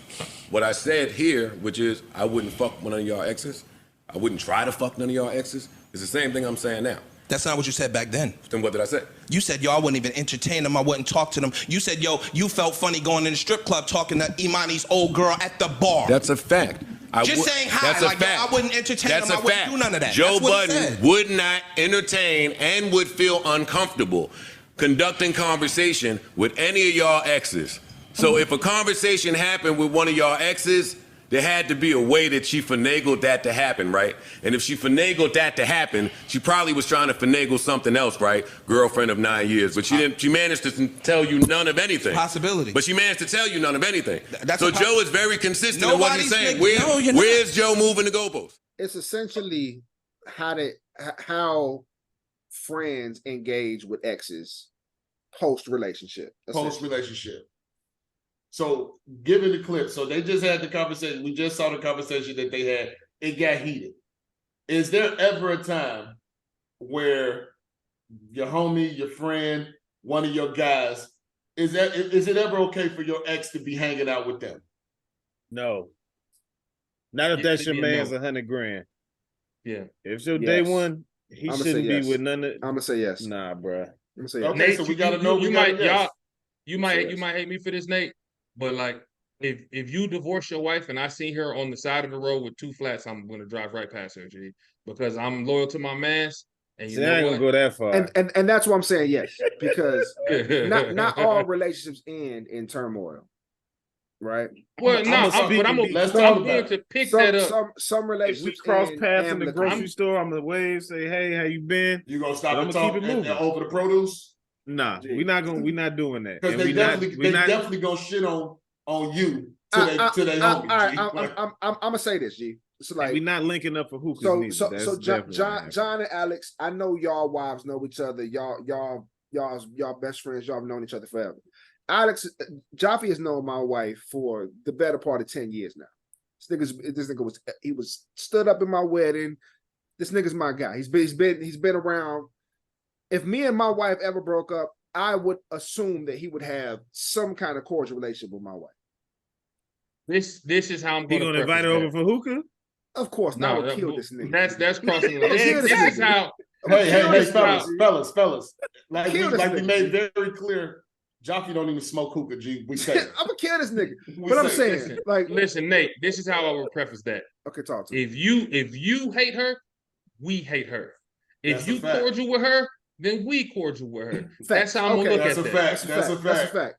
What I said here, which is I wouldn't fuck none of y'all exes. I wouldn't try to fuck none of y'all exes. It's the same thing I'm saying now. That's not what you said back then. Then what did I say? You said, yo, I wouldn't even entertain them. I wouldn't talk to them. You said, yo, you felt funny going in the strip club talking to Imani's old girl at the bar. That's a fact. Saying hi. That's a like, fact. I wouldn't entertain them. I wouldn't do none of that. Joe Budden would not entertain and would feel uncomfortable conducting conversation with any of y'all exes. So if a conversation happened with one of y'all exes, there had to be a way that she finagled that to happen, right? And if she finagled that to happen, she probably was trying to finagle something else, right? Girlfriend of 9 years, but she didn't. She managed to tell you none of anything. Possibility. But she managed to tell you none of anything. That's so Joe is very consistent in what he's saying. Nobody's Where's Joe moving the goalposts? It's essentially how friends engage with exes post relationship. Post relationship. So give it a clip. So they just had the conversation. We just saw the conversation that they had. It got heated. Is there ever a time where your homie, your friend, one of your guys, is it ever okay for your ex to be hanging out with them? No. Not if that's your man's $100,000. Yeah. If it's your day one, he shouldn't be with none of. I'm gonna say yes. Nah, bro. I'm gonna say yes. Okay, so we gotta know. You might hate me for this, Nate. But like, if you divorce your wife and I see her on the side of the road with 2 flats, I'm gonna drive right past her, G, because I'm loyal to my mans. And I ain't gonna go that far. And that's what I'm saying. Yes, because not all relationships end in turmoil, right? Well, I'm going to pick that up. Some relationships if we cross paths in the grocery store, I'm gonna wave, say, "Hey, how you been?" You gonna stop and talk over the produce? Nah, we're not doing that. Because they definitely gonna shit on you to they homie. I'm gonna say this, G. It's like we're not linking up for hookahs. So John and Alex, I know y'all wives know each other. Y'all best friends. Y'all have known each other forever. Alex, Jaffe has known my wife for the better part of 10 years now. This nigga was stood up in my wedding. This nigga's my guy. He's been around. If me and my wife ever broke up, I would assume that he would have some kind of cordial relationship with my wife. This is how I'm going to invite her over for hookah. Of course, not. No, kill this nigga. That's crossing the line. This is how. Hey, fellas. Like we made very clear. Jaffe don't even smoke hookah, G. We say I'm gonna kill this nigga. But I'm saying, listen, Nate. This is how I would preface that. Okay, talk to me. If you hate her, we hate her. If you cordial with her, then we cordial with her. That's how I'm gonna look at that. That's a fact.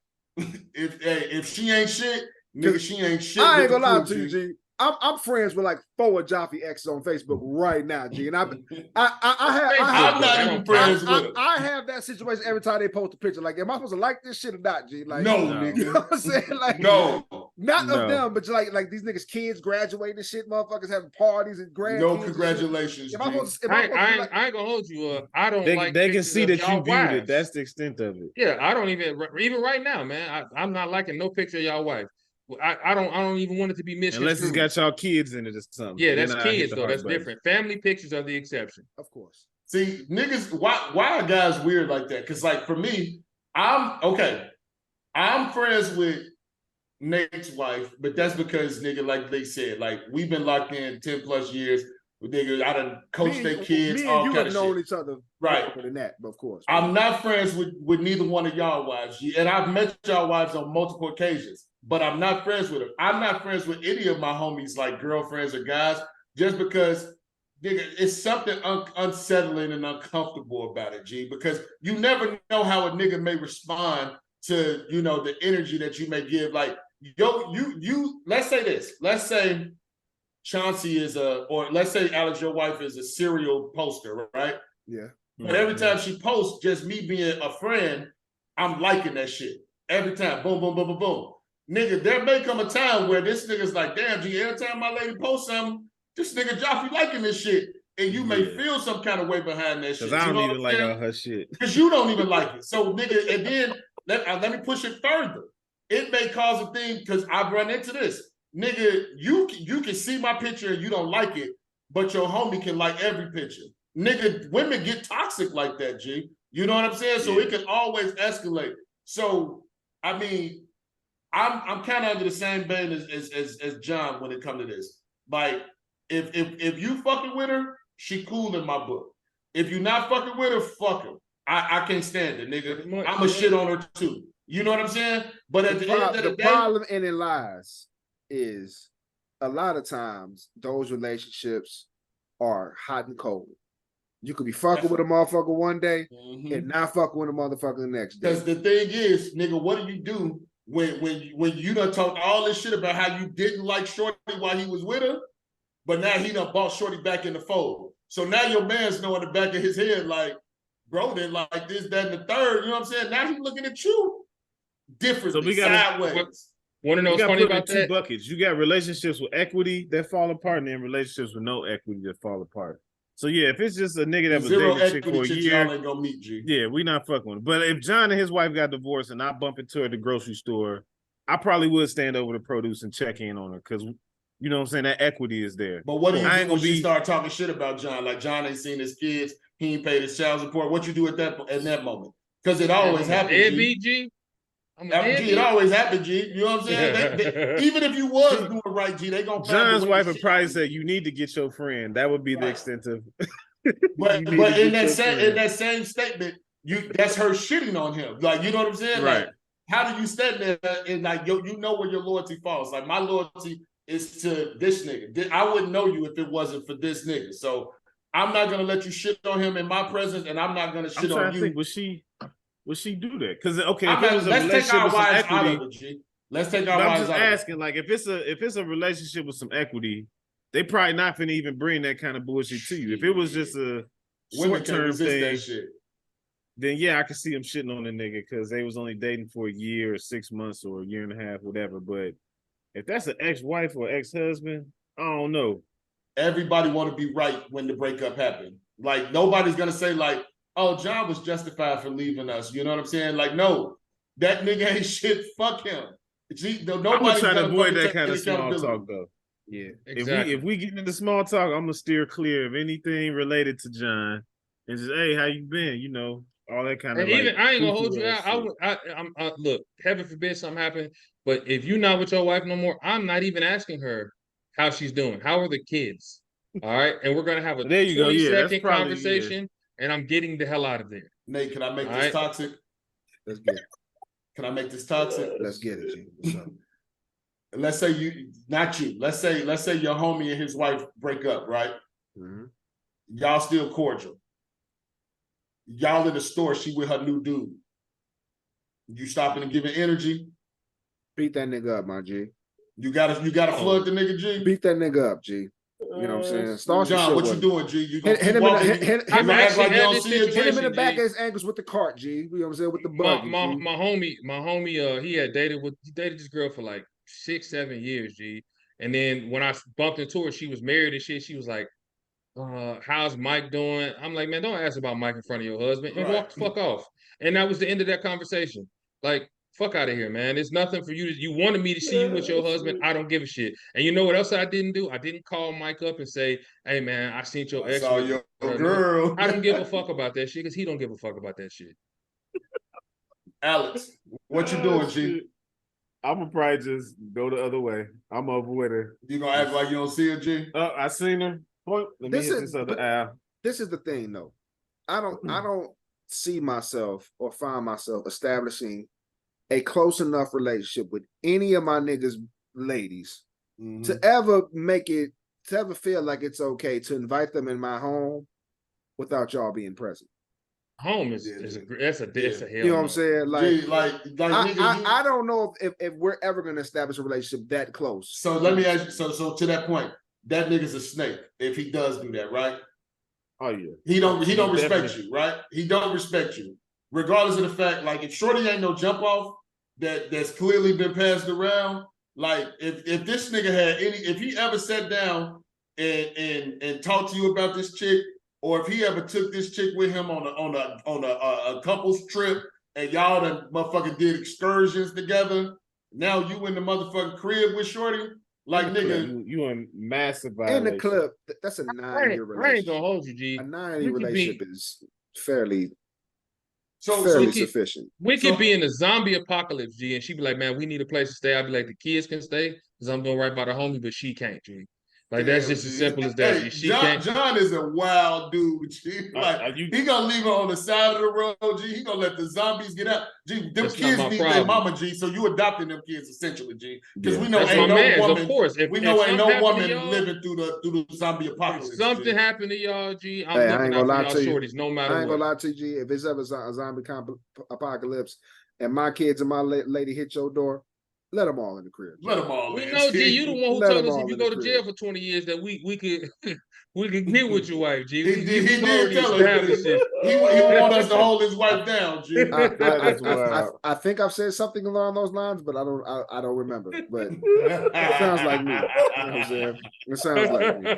If she ain't shit, nigga, she ain't shit. I ain't gonna lie to you, G. I'm friends with like 4 of Jaffe exes on Facebook right now, G. And I'm not even friends with them. I have that situation every time they post a picture. Like, am I supposed to like this shit or not, G? Like, no, nigga. You know what I'm saying? Like, no. Not of them, but like these niggas, kids graduating and shit, motherfuckers having parties and grandkids. No congratulations. I ain't gonna hold you. I don't like. They can see that you viewed it. That's the extent of it. Yeah, I don't even right now, man. I'm not liking no picture of y'all wife. I don't even want it to be misconstrued. Unless it's got y'all kids in it or something. Yeah, that's kids though. That's different. Family pictures are the exception. Of course. See, niggas, why are guys weird like that? Because like for me, I'm friends with Nate's wife, but that's because nigga, like they said, like we've been locked in 10 plus years. Nigga, I done coached their kids. Me and you have known each other right than that, but of course. I'm not friends with neither one of y'all wives, and I've met y'all wives on multiple occasions, but I'm not friends with them. I'm not friends with any of my homies, like girlfriends or guys, just because nigga, it's something unsettling and uncomfortable about it, G, because you never know how a nigga may respond to, you know, the energy that you may give. Like, you let's say this. Let's say Chauncey is or let's say Alex, your wife is a serial poster, right? Yeah. But every time she posts, just me being a friend, I'm liking that shit. Every time, boom, boom, boom, boom, boom. Nigga, there may come a time where this nigga's like, damn, G, every time my lady posts something, this nigga Jaffe liking this shit. And you may feel some kind of way behind that shit. Because I don't even like all her shit. Because you don't even like it. So, nigga, and then let me push it further. It may cause a thing, because I've run into this. Nigga, you can see my picture and you don't like it, but your homie can like every picture. Nigga, women get toxic like that, G. You know what I'm saying? So it can always escalate. So, I mean, I'm kind of under the same vein as John when it comes to this. Like, if you fucking with her, she cool in my book. If you not fucking with her, fuck her. I can't stand it, nigga. I'm a shit on her too. You know what I'm saying? But at the end of the day, problem in it lies is a lot of times those relationships are hot and cold. You could be fucking with a motherfucker one day and not fucking with a motherfucker the next day. Because the thing is, nigga, what do you do when you done talked all this shit about how you didn't like Shorty while he was with her, but now he done brought Shorty back in the fold. So now your man's know in the back of his head, like, bro, then like this, that, and the third. You know what I'm saying? Now he's looking at you differently, So we gotta, sideways. Want to know what's funny about two buckets. You got relationships with equity that fall apart, and then relationships with no equity that fall apart. So yeah, if it's just a nigga that was dating a chick for a year, y'all ain't gonna meet, G. Yeah, we not fucking with it. But if John and his wife got divorced and I bump into her at the grocery store, I probably would stand over the produce and check in on her because, you know what I'm saying, that equity is there. But what do you do when she start talking shit about John? Like John ain't seen his kids, he ain't paid his child support. What you do at that moment? Because it always happens. G. It always happens, G. You know what I'm saying? Even if you was doing right, G, they gonna. John's wife would probably say, "You need to get your friend." That would be the extent of. But in that same statement, that's her shitting on him. Like, you know what I'm saying? Right. Like, how do you stand there and like you know where your loyalty falls? Like, my loyalty is to this nigga. I wouldn't know you if it wasn't for this nigga. So I'm not gonna let you shit on him in my presence, and I'm not gonna shit on you. Think, would she do that? Because okay, let's take our wives out of it, G. Let's take our wives out. I'm just asking, like, if it's a relationship with some equity, they probably not finna even bring that kind of bullshit to you. If it was just a short-term thing, then yeah, I could see them shitting on the nigga because they was only dating for a year or 6 months or a year and a half, whatever. But if that's an ex-wife or ex-husband, I don't know. Everybody want to be right when the breakup happened. Like, nobody's gonna say like, oh, John was justified for leaving us. You know what I'm saying? Like, no, that nigga ain't shit. Fuck him. Nobody's trying to avoid that kind of small talk, though. Yeah, exactly. If we get into small talk, I'm gonna steer clear of anything related to John, and just, hey, how you been? You know, all that kind of. And even I ain't gonna hold you out. I look, heaven forbid something happen, but if you're not with your wife no more, I'm not even asking her how she's doing. How are the kids? All right, and we're gonna have a 20-second conversation, and I'm getting the hell out of there. Nate, can I make this toxic? Let's get it. Can I make this toxic? Let's get it, G. What's up? Let's say not you. Let's say your homie and his wife break up, right? Mm-hmm. Y'all still cordial. Y'all in the store, she with her new dude. You stopping and giving energy? Beat that nigga up, my G. You gotta flood the nigga, G. Beat that nigga up, G. You know what I'm saying? Start John, what you doing, G? You gonna hit him in the back G. of his ankles with the cart, G. You know what I'm saying? With the buggy. My homie, he dated this girl for like 6-7 years, G. And then when I bumped into her, she was married and shit. She was like, how's Mike doing? I'm like, man, don't ask about Mike in front of your husband and walk the fuck off. And that was the end of that conversation. Like, fuck out of here, man. It's nothing for you. You wanted me to see you with your husband. I don't give a shit. And you know what else I didn't do? I didn't call Mike up and say, hey, man, I seen your ex. Saw your girl. I don't give a fuck about that shit because he don't give a fuck about that shit. Alex, what you doing, G? I'm gonna probably just go the other way. I'm over with her. You gonna act like you don't see her, G? I seen her. Let me hit this other aisle. This is the thing, though. I don't see myself or find myself establishing a close enough relationship with any of my niggas' ladies to ever feel like it's okay to invite them in my home without y'all being present. Home is a hell. You know what I'm saying? Like, nigga, I don't know if we're ever gonna establish a relationship that close. So let me ask you. So to that point, that nigga's a snake if he does do that, right? Oh yeah. He don't respect you, right? He don't respect you, regardless of the fact. Like, if Shorty ain't no jump off that's clearly been passed around. Like, if this nigga had if he ever sat down and talked to you about this chick, or if he ever took this chick with him on a couple's trip and y'all done motherfucking did excursions together, now you in the motherfucking crib with Shorty, like, nigga, you in massive violation. In the clip, that's a 9-year relationship. I ain't gonna hold you, G. A 9-year relationship is fairly sufficient. We could be in a zombie apocalypse, G, and she'd be like, man, we need a place to stay. I'd be like, the kids can stay because I'm doing right by the homie, but she can't, G. Like that's just as simple as that. Hey, She John, can't. John is a wild dude. G. Like he gonna leave her on the side of the road. G. He gonna let the zombies get out. G. Them That's kids not my need their problem. mama. G. So you adopting them kids essentially. G. Because we know That's ain't my no mans, woman. of course. We know ain't no woman y'all, living through the zombie apocalypse. If something G. happened to y'all, G, I'm Hey, I looking ain't out gonna for lie y'all to you. shorties no matter I ain't what. gonna lie to you, G. If it's ever a zombie apocalypse and my kids and my lady hit your door, let them all in the crib. G. Let them all We in. know, G, you the one who Let told them us if all you in go the to crib. jail for 20 years that we could we could get with your wife, G. He did already tell us. established it. He want us to hold his wife down, G. I think I've said something along those lines, but I don't remember. But it sounds like me. You know what I'm saying? It sounds like me.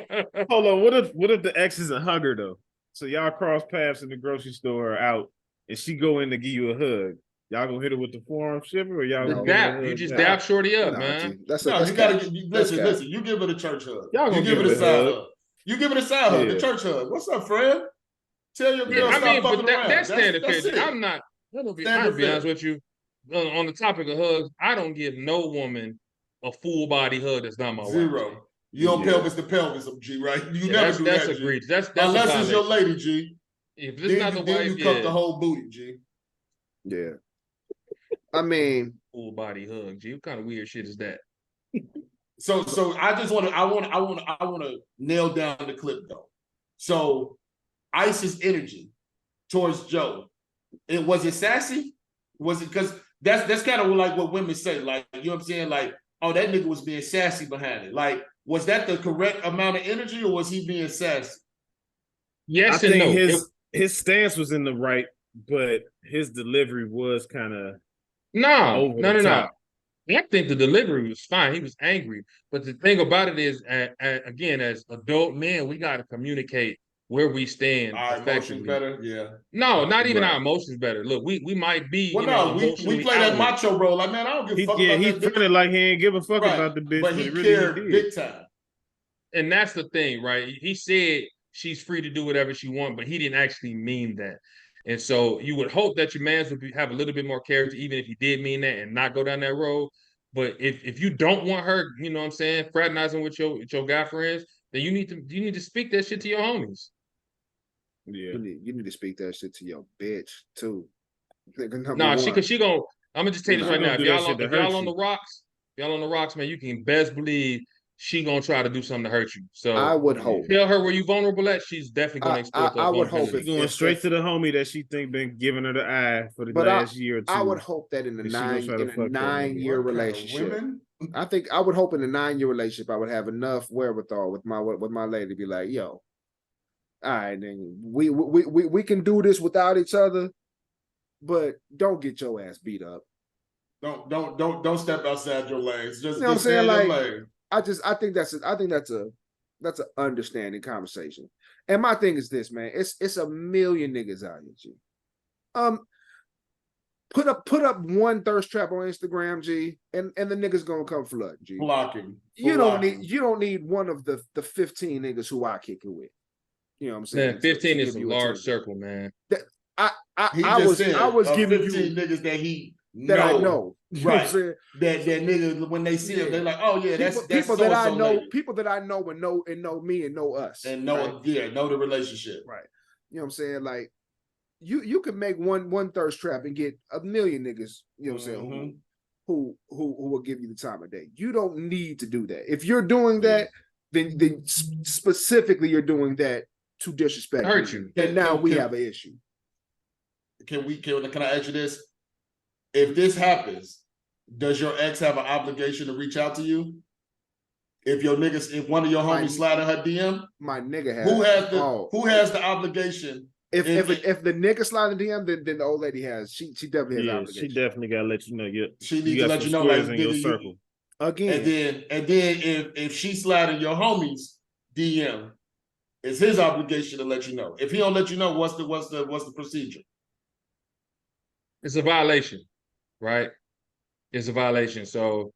Hold on. What if the ex is a hugger though? So y'all cross paths in the grocery store or out, and she go in to give you a hug. Y'all gonna hit her with the forearm shiver, or y'all gonna dap? You just dap shorty up, man. You gotta listen. You give it a church hug. Y'all gonna you give it a a side hug. hug. You give it a side hug, the church hug. What's up, Fred? Tell your girl stop fucking around. That's standard that's picture. it. I'm not. I'm gonna be honest with you. On the topic of hugs, I don't give no woman a full body hug that's not my wife. Zero. You don't pelvis to pelvis, G, right? You never do that's that, G. egregious. That's unless it's your lady, G. If it's not the wife, you cup the whole booty, G. Yeah. I mean, full body hug, G. What kind of weird shit is that? So I just want to nail down the clip though. So Ice's energy towards Joe, was it sassy? Was it because that's kind of like what women say, like, you know what I'm saying, like, oh, that nigga was being sassy behind it. Like, was that the correct amount of energy, or was he being sassy? Yes, I think his stance was in the right, but his delivery was kind of no. top. I think the delivery was fine. He was angry, but the thing about it is, again, as adult men, we got to communicate where we stand. Our emotions better, yeah. No, not even our emotions better. Look, we might be. We play that macho role. Like, man, I don't give a fuck about he that. fronted like he ain't give a fuck about the bitch, but he really cared did. big time. And that's the thing, right? He said she's free to do whatever she wants, but he didn't actually mean that. And so you would hope that your man would have a little bit more character, even if he did mean that, and not go down that road. But if you don't want her, you know what I'm saying, fraternizing with your guy friends, then you need to speak that shit to your homies. Yeah, you need to speak that shit to your bitch too. Nah, she gonna. I'm gonna just tell you this right now. If y'all on the rocks, man, you can best believe she gonna try to do something to hurt you. So I would hope. Tell her where you vulnerable at. She's definitely gonna exploit that. I would hope she's going straight to the homie that she think been giving her the eye for the last year or two. I would hope that in a 9-year relationship, I would hope in a 9-year relationship, I would have enough wherewithal with my lady to be like, yo, all right, then we can do this without each other, but don't get your ass beat up. Don't step outside your lanes. Just, you know what I'm just saying? Like, lane. I think that's an understanding conversation. And my thing is this, man. It's a million niggas out here, G. Put up one thirst trap on Instagram, G, and the niggas gonna come flood, G. Blocking. You don't need one of the 15 niggas who I kick it with. You know what I'm saying? Man, 15 is a large circle, man. I was giving 15 you niggas that I know. You right. know what I'm saying? That niggas, when they see them, they're like, oh yeah, that's people that I know, lady. people that I know and know me and know us. And know the relationship. Right. You know what I'm saying? Like, you can make one thirst trap and get a million niggas, you know what I'm saying, who will give you the time of day. You don't need to do that. If you're doing that, then specifically you're doing that to disrespect hurt you. And now we have an issue. Can I ask you this? If this happens, does your ex have an obligation to reach out to you? If one of your homies slide in her DM, my nigga who has the obligation? If the nigga slide in the DM, then the old lady has. She definitely has an obligation. She definitely gotta let you know. She needs to let you know, like, in your circle. Again. And then if she slide in your homie's DM, it's his obligation to let you know. If he don't let you know, what's the procedure? It's a violation, right? It's a violation. So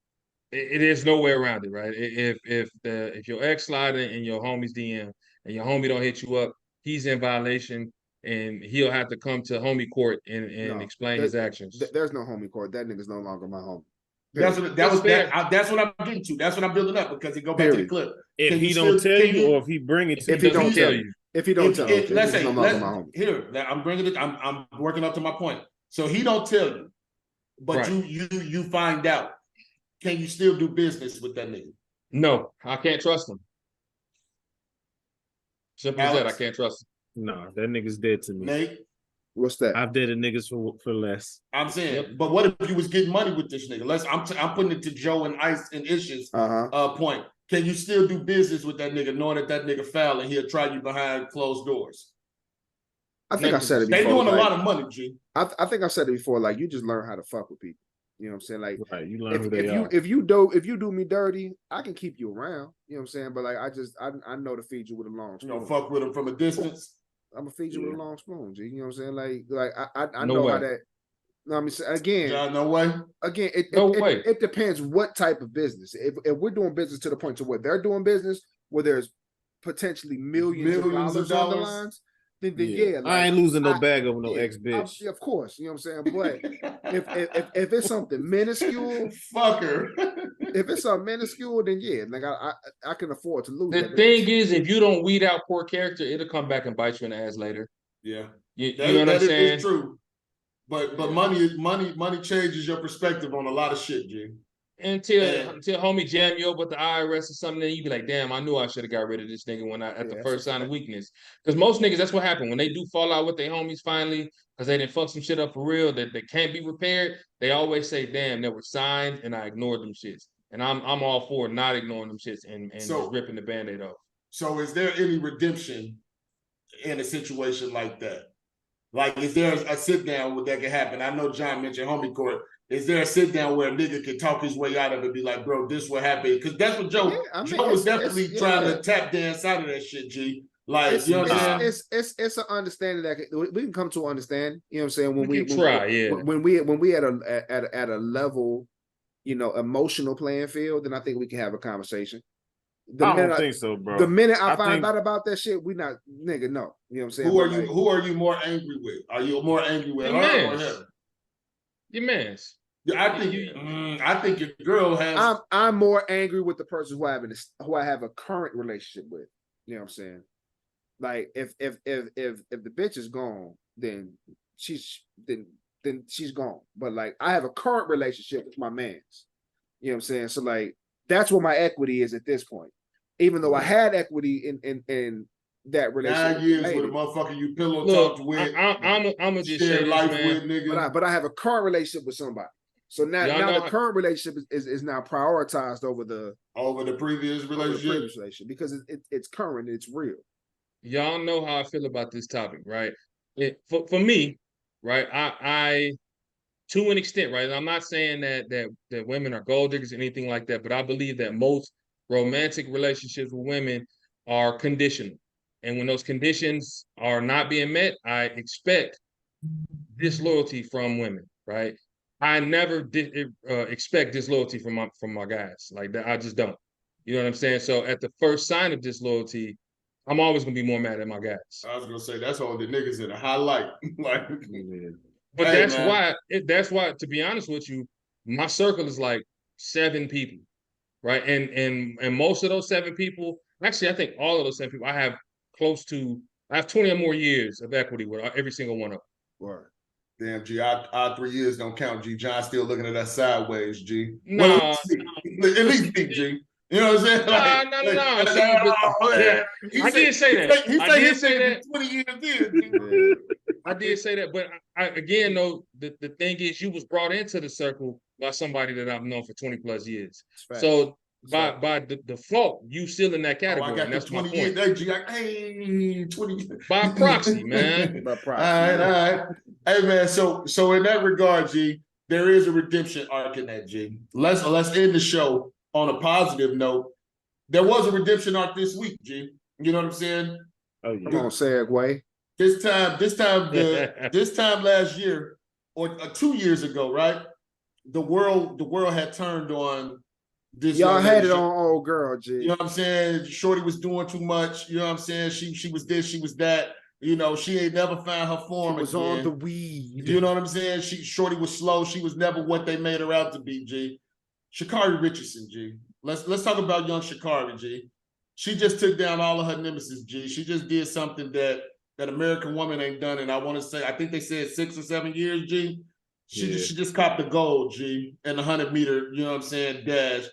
it is no way around it, right? If your ex slide in your homie's DM and your homie don't hit you up, he's in violation, and he'll have to come to homie court and explain his actions. There's no homie court. That nigga's no longer my homie. That's what I'm getting to. That's what I'm building up because it go back to the clip. If he don't tell you, or if he bring it to you, if he don't tell you, if he don't tell you, let's say, I'm bringing it. I'm working up to my point. So he don't tell you, but you find out. Can you still do business with that nigga? No, I can't trust him. Simple as that. I can't trust him. No, that nigga's dead to me. Nate, what's that? I've dated niggas for less. I'm saying, but what if you was getting money with this nigga? I'm putting it to Joe and Ice and Ish's point. Can you still do business with that nigga, knowing that nigga foul and he'll try you behind closed doors? I think I said it before. They doing a lot of money, G. I think I said it before. Like, you just learn how to fuck with people. You know what I'm saying? Like, you learn who they are. If you do me dirty, I can keep you around. You know what I'm saying? But like, I know to feed you with a long spoon. You know, fuck with them from a distance. I'm gonna feed you with a long spoon, G. You know what I'm saying? Like I know how that. No, I mean, again, John, no way. Again, it depends what type of business. If we're doing business to the point to where they're doing business, where there's potentially millions of dollars on the lines, then yeah, like, I ain't losing no bag over no ex bitch. Of course, you know what I'm saying. But if it's something minuscule, fucker. If it's something minuscule, then yeah, like I can afford to lose. The thing is, if you don't weed out poor character, it'll come back and bite you in the ass later. Yeah, you know what I'm saying? It's true. But money changes your perspective on a lot of shit, G. Until homie jam you up with the IRS or something, then you be like, damn, I knew I should have got rid of this nigga when at the first sign of weakness. Because most niggas, that's what happened. When they do fall out with their homies finally, because they didn't fuck some shit up for real that can't be repaired, they always say, damn, there were signs and I ignored them shits. And I'm all for not ignoring them shits and just ripping the Band-Aid off. So is there any redemption in a situation like that? Like, is there a sit down where that can happen? I know John mentioned homie court. Is there a sit down where a nigga can talk his way out of it and be like, bro, this what happened? Because that's what Joe Joe was definitely trying to tap dance out of that shit, G. Like, you know what I'm saying? It's an understanding that we can come to understand. You know what I'm saying? When we at a level, you know, emotional playing field, then I think we can have a conversation. I don't think so, bro. The minute I find out about that shit, we not nigga. No, you know what I'm saying. Who are you more angry with? Are you more angry with her or him? Your man's. I think your girl has. I'm more angry with the person who I have a current relationship with. You know what I'm saying? Like, if the bitch is gone, then she's gone. But like, I have a current relationship with my man's. You know what I'm saying? So like, that's where my equity is at this point. Even though I had equity in that relationship. 9 years with a motherfucker you pillow talked with. I'm just share life with, nigga. But I have a current relationship with somebody. So now the current relationship is now prioritized over the previous relationship because it's current, it's real. Y'all know how I feel about this topic, right? For me, right? I to an extent, right? I'm not saying that women are gold diggers or anything like that, but I believe that most romantic relationships with women are conditional. And when those conditions are not being met, I expect disloyalty from women, right? I never expect disloyalty from my guys. Like that, I just don't. You know what I'm saying? So at the first sign of disloyalty, I'm always gonna be more mad at my guys. I was gonna say that's all the niggas in a highlight. Like, but that's why, to be honest with you, my circle is like 7 people, right? And most of those 7 people, actually, I think all of those 7 people, I have 20 or more years of equity with every single one of them. Word. Damn, G, our 3 years don't count, G. John's still looking at us sideways, G. No. Well, at least think, G. You know what I'm saying? I did say that. He said he said that 20 years in. I did say that, but again, though, the thing is, you was brought into the circle by somebody that I've known for 20 plus years. So by default, you still in that category. I got and that's 20 my point. years. Hey, 20. By proxy, man. By proxy. All right. Hey, man. So in that regard, G, there is a redemption arc in that, G. Let's end the show on a positive note. There was a redemption arc this week, G. You know what I'm saying? Oh, yeah. Come on, segue. This time last year, or 2 years ago, right? The world had turned on this. Y'all had it on old girl, G. You know what I'm saying? Shorty was doing too much. You know what I'm saying? She was this, she was that. You know, she ain't never found her form. She was on the weed. You know what I'm saying? Shorty was slow. She was never what they made her out to be, G. Sha'Carri Richardson, G. Let's talk about young Sha'Carri, G. She just took down all of her nemesis, G. She just did something that American woman ain't done, and I want to say, I think they said 6 or 7 years, G. She just copped the gold, G, in the 100-meter, you know what I'm saying, dash.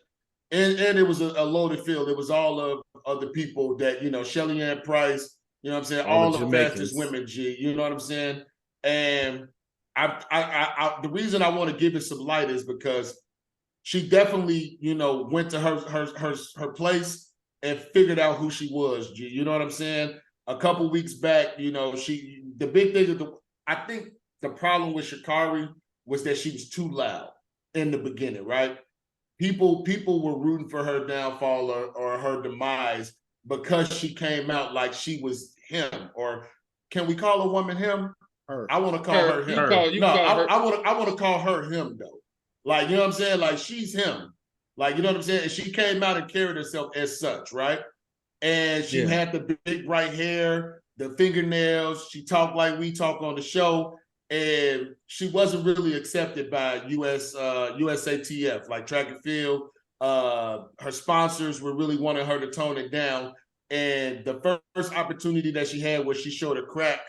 And it was a loaded field. It was all of the people that, you know, Shelly Ann Price, you know what I'm saying, all the fastest women, G, you know what I'm saying? And I the reason I want to give it some light is because she definitely, you know, went to her place and figured out who she was, G. You know what I'm saying? A couple weeks back, you know, the big thing I think the problem with Sha'Carri was that she was too loud in the beginning, right? People were rooting for her downfall or her demise because she came out like she was him. Or can we call a woman him? Her. I want to call her him. I want to call her him though. Like, you know what I'm saying? Like, she's him. Like, you know what I'm saying? And she came out and carried herself as such, right? And she had the big bright hair, the fingernails. She talked like we talk on the show. And she wasn't really accepted by USATF, like track and field. Her sponsors were really wanting her to tone it down. And the first opportunity that she had where she showed a crack,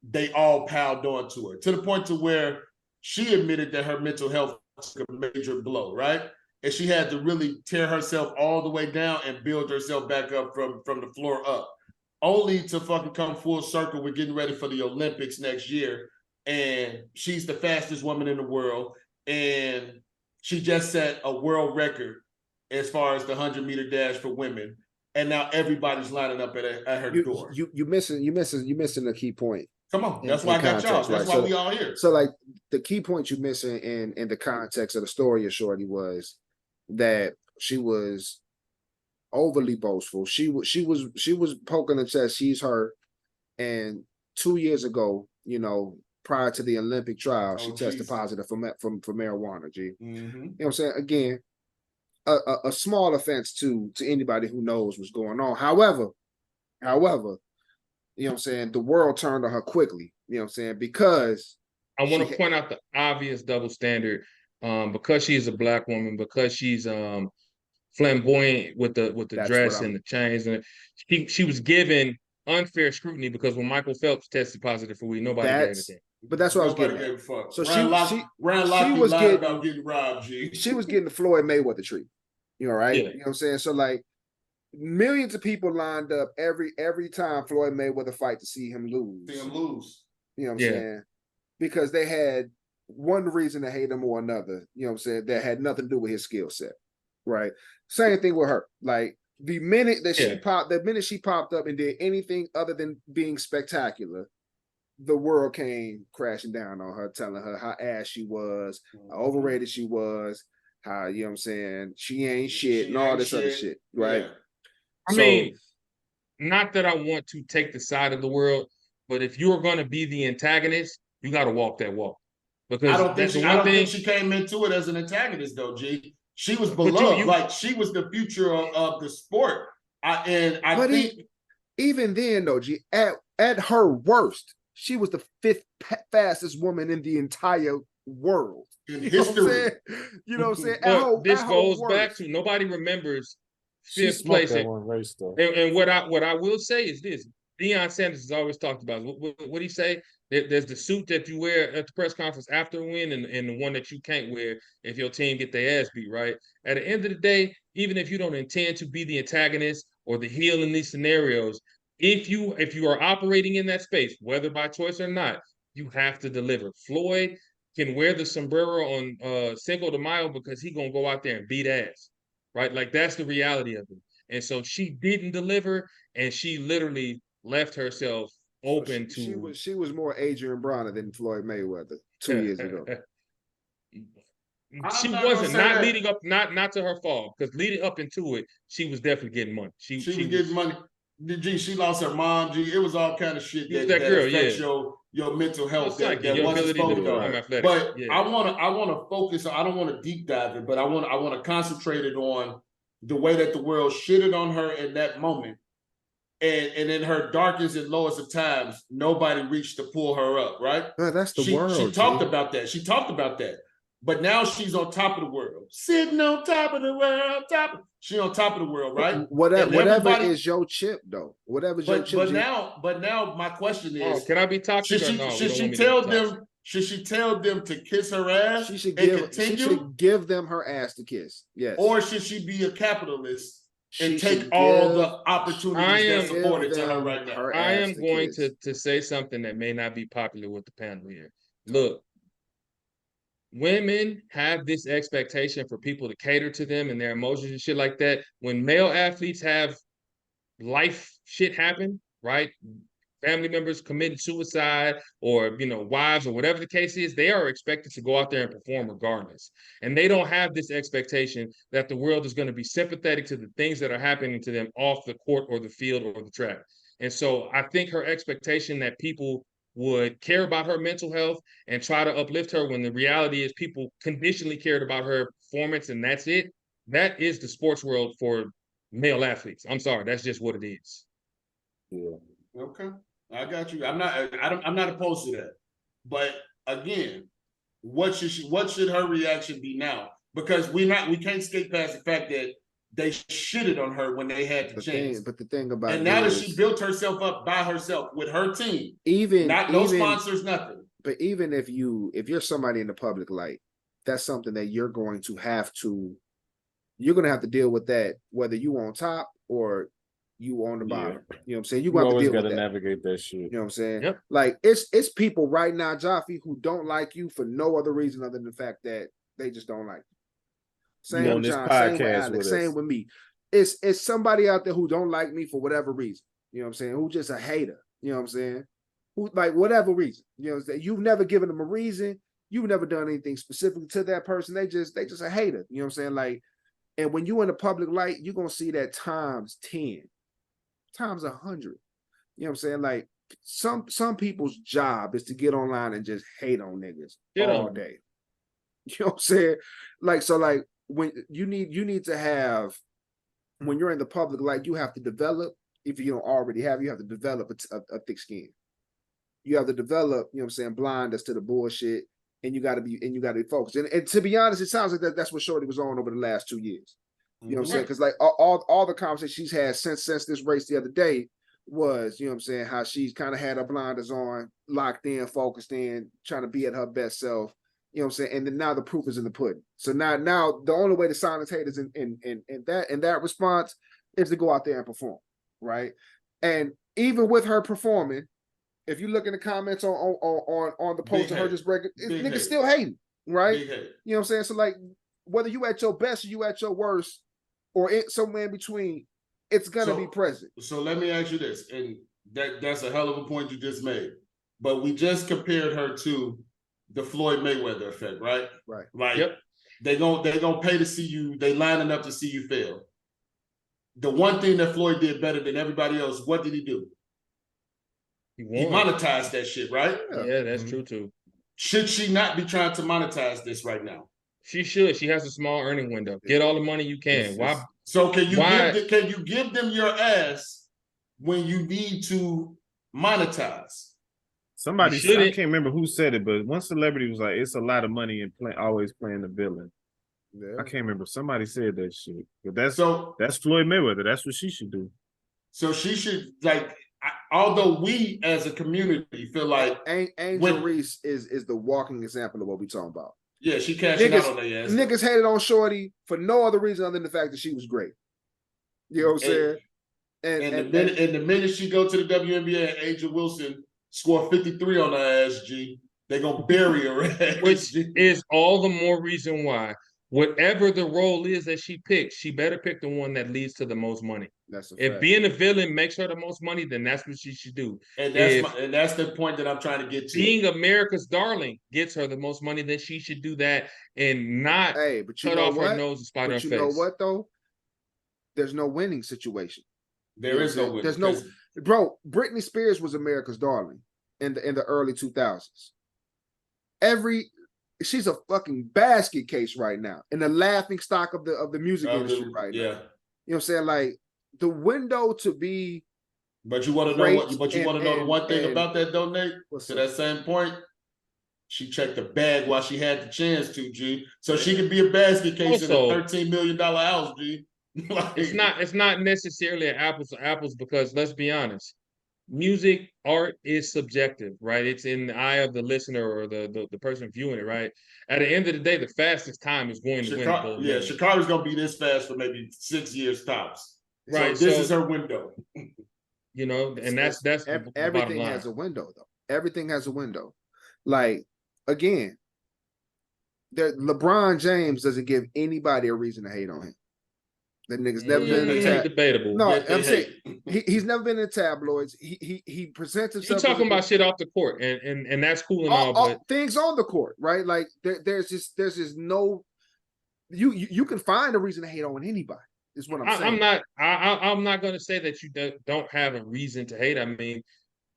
they all piled on to her, to the point to where she admitted that her mental health took a major blow, right? And she had to really tear herself all the way down and build herself back up from the floor up, only to fucking come full circle. We're getting ready for the Olympics next year. And she's the fastest woman in the world. And she just set a world record as far as the 100-meter dash for women. And now everybody's lining up at her door. You missing a key point. Come on, that's why I got y'all. That's why we all here. So, like, the key point you're missing in the context of the story of Shorty was that she was overly boastful. She was poking the chest. She's her. And 2 years ago, you know, prior to the Olympic trial, she tested positive for marijuana. G. You know what I'm saying? Again, a small offense to anybody who knows what's going on. However, you know what I'm saying, the world turned on her quickly, you know what I'm saying, because I want to point out the obvious double standard, because she's a Black woman, because she's flamboyant with the dress and the chains, and she was given unfair scrutiny because when Michael Phelps tested positive for weed, nobody gave a damn. But that's what I was getting at. So she was getting about getting robbed, G. She was getting the Floyd Mayweather treatment, you know, right? Yeah. You know what I'm saying? So, like, millions of people lined up every time Floyd Mayweather fight to see him lose. You know what I'm saying? Because they had one reason to hate him or another, you know what I'm saying, that had nothing to do with his skill set. Right. Same thing with her. Like, the minute that she popped up and did anything other than being spectacular, the world came crashing down on her, telling her how ass she was, how overrated she was, how, you know what I'm saying, she ain't shit, and all this other shit. Right. Yeah. I mean, not that I want to take the side of the world, but if you're going to be the antagonist, you got to walk that walk. Because I don't think she came into it as an antagonist, though, G. She was beloved. Like, she was the future of the sport. Even then, though, G, at her worst, she was the 5th fastest woman in the entire world. In history. You know what I'm saying? This goes back to nobody remembers 5th place. And what I will say is this: Deion Sanders has always talked about what he say. There's the suit that you wear at the press conference after a win, and the one that you can't wear if your team get their ass beat. Right. At the end of the day, even if you don't intend to be the antagonist or the heel in these scenarios, if you are operating in that space, whether by choice or not, you have to deliver. Floyd can wear the sombrero on Cinco de Mayo because he's gonna go out there and beat ass. Right? Like, that's the reality of it. And so she didn't deliver, and she literally left herself open to. She was more Adrian Bronner than Floyd Mayweather 2 years ago. She wasn't, not leading up, not to her fall, because leading up into it, she was definitely getting money. She was getting money. G, she lost her mom. G, it was all kind of shit that girl, affects your mental health. That wasn't spoken of. But I want to focus. I don't want to deep dive it, but I want to concentrate it on the way that the world shitted on her in that moment, and in her darkest and lowest of times, nobody reached to pull her up. Right? That's the world. She talked about that. She talked about that. But now she's on top of the world, sitting on top of the world. She's on top of the world, right? Whatever is your chip, though. Whatever's your chip. But now my question is: can I be toxic or no? Should she tell them? Should she tell them to kiss her ass? She should give them her ass to kiss. Yes. Or should she be a capitalist and take all the opportunities that's afforded to her right now? I am going to say something that may not be popular with the panel here. Look, women have this expectation for people to cater to them and their emotions and shit like that. When male athletes have life shit happen, right? Family members committed suicide or, wives or whatever the case is, they are expected to go out there and perform regardless. And they don't have this expectation that the world is going to be sympathetic to the things that are happening to them off the court or the field or the track. And so I think her expectation that people would care about her mental health and try to uplift her when the reality is people conditionally cared about her performance and that's it. That is the sports world for male athletes. I'm sorry, that's just what it is. Yeah. Okay. I got you. I'm not opposed to that. But again, what should her reaction be now? Because we can't skate past the fact that they shitted on her when they had the chance. But the thing about and now that she built herself up by herself with her team, no sponsors, nothing. But even if you're somebody in the public light, that's something that you're going to have to deal with that, whether you on top or you on the bottom. You know what I'm saying? You always got to navigate that shit. You know what I'm saying? Yep. Like it's people right now, Jaffe, who don't like you for no other reason other than the fact that they just don't like you. Same with John, same with Alex, same with me. It's somebody out there who don't like me for whatever reason. You know what I'm saying? Who just a hater. You know what I'm saying? Who, like, whatever reason. You know what I'm saying? You've never given them a reason. You've never done anything specifically to that person. They just a hater. You know what I'm saying? Like, and when you in the public light, you're gonna see that times 10, times 100. You know what I'm saying? Like, some people's job is to get online and just hate on niggas all day. You know what I'm saying? Like, so like when you need to have, when you're in the public light, you have to develop, if you don't already have, you have to develop a thick skin. You have to develop, you know what I'm saying, blindness to the bullshit, and you gotta be focused. And to be honest, it sounds like that's what Shorty was on over the last 2 years. You know what I'm saying? Because like all the conversations she's had since this race the other day was, you know what I'm saying, how she's kind of had her blinders on, locked in, focused in, trying to be at her best self. You know what I'm saying? And then now the proof is in the pudding. So now the only way to silence haters in that response is to go out there and perform, right? And even with her performing, if you look in the comments on the post of her just breaking, niggas still hating, right? You know what I'm saying? So like, whether you at your best or you at your worst, or somewhere in between, it's gonna be present. So let me ask you this, and that's a hell of a point you just made. But we just compared her to the Floyd Mayweather effect, right? Right. Like, they gonna pay to see you. They lining up to see you fail. The one thing that Floyd did better than everybody else, what did he do? He monetized that shit, right? Yeah, that's true too. Should she not be trying to monetize this right now? She should. She has a small earning window. Get all the money you can. Why? So can you give them your ass when you need to monetize? Somebody said, I can't remember who said it, but one celebrity was like, "It's a lot of money in always playing the villain." Yeah. I can't remember. Somebody said that shit, but that's Floyd Mayweather. That's what she should do. So she should, like, although we as a community feel like Angel Reese is the walking example of what we're talking about. Yeah, she cashing out on their ass. Niggas hated on Shorty for no other reason other than the fact that she was great. You know what I'm saying? And the minute she go to the WNBA and Angel Wilson score 53 on her ass, G, they gonna bury her ass. Which is all the more reason why, whatever the role is that she picks, she better pick the one that leads to the most money. That's if being a villain makes her the most money, then that's what she should do. And that's the point that I'm trying to get to. Being America's darling gets her the most money, then she should do that and not cut off her nose and spite her face. You know what though? There's no winning situation. There is no winning. There's no, bro. Britney Spears was America's darling in the early 2000s. She's a fucking basket case right now, and the laughing stock of the music industry right now. You know what I'm saying? Like, the window to be, but you want to know what? But you want to know the one thing about that, though, Nate. To that same point, She checked the bag while she had the chance to, G. So she could be a basket case in a $13 million house, G. Like, it's not necessarily an apples to apples because let's be honest, music art is subjective, right? It's in the eye of the listener or the person viewing it, right? At the end of the day, the fastest time is going to win. Yeah, Chicago's gonna be this fast for maybe 6 years tops. Right. So this is her window. You know, and that's everything has a window though. Everything has a window. Like again, LeBron James doesn't give anybody a reason to hate on him. That nigga's never been in the debatable. No, I'm saying he's never been in the tabloids. He presents himself. You're talking about shit off the court, and that's cool and all, but things on the court, right? Like there's just no you can find a reason to hate on anybody. Is what I'm saying. I'm not going to say that you don't have a reason to hate. I mean,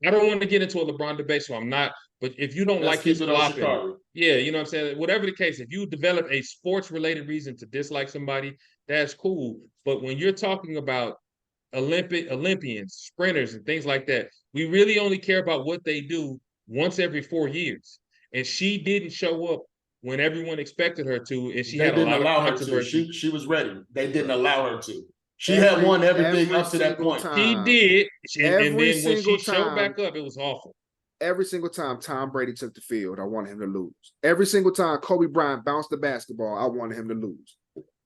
I don't want to get into a LeBron debate, so I'm not. But if you don't like his flopping, yeah, you know what I'm saying? Whatever the case, if you develop a sports-related reason to dislike somebody, that's cool. But when you're talking about Olympians, sprinters, and things like that, we really only care about what they do once every 4 years. And she didn't show up when everyone expected her to, and she had a lot of controversy. She was ready. They didn't allow her to. She had won everything up to that point. She did. And then when she showed back up, it was awful. Every single time Tom Brady took the field, I wanted him to lose. Every single time Kobe Bryant bounced the basketball, I wanted him to lose.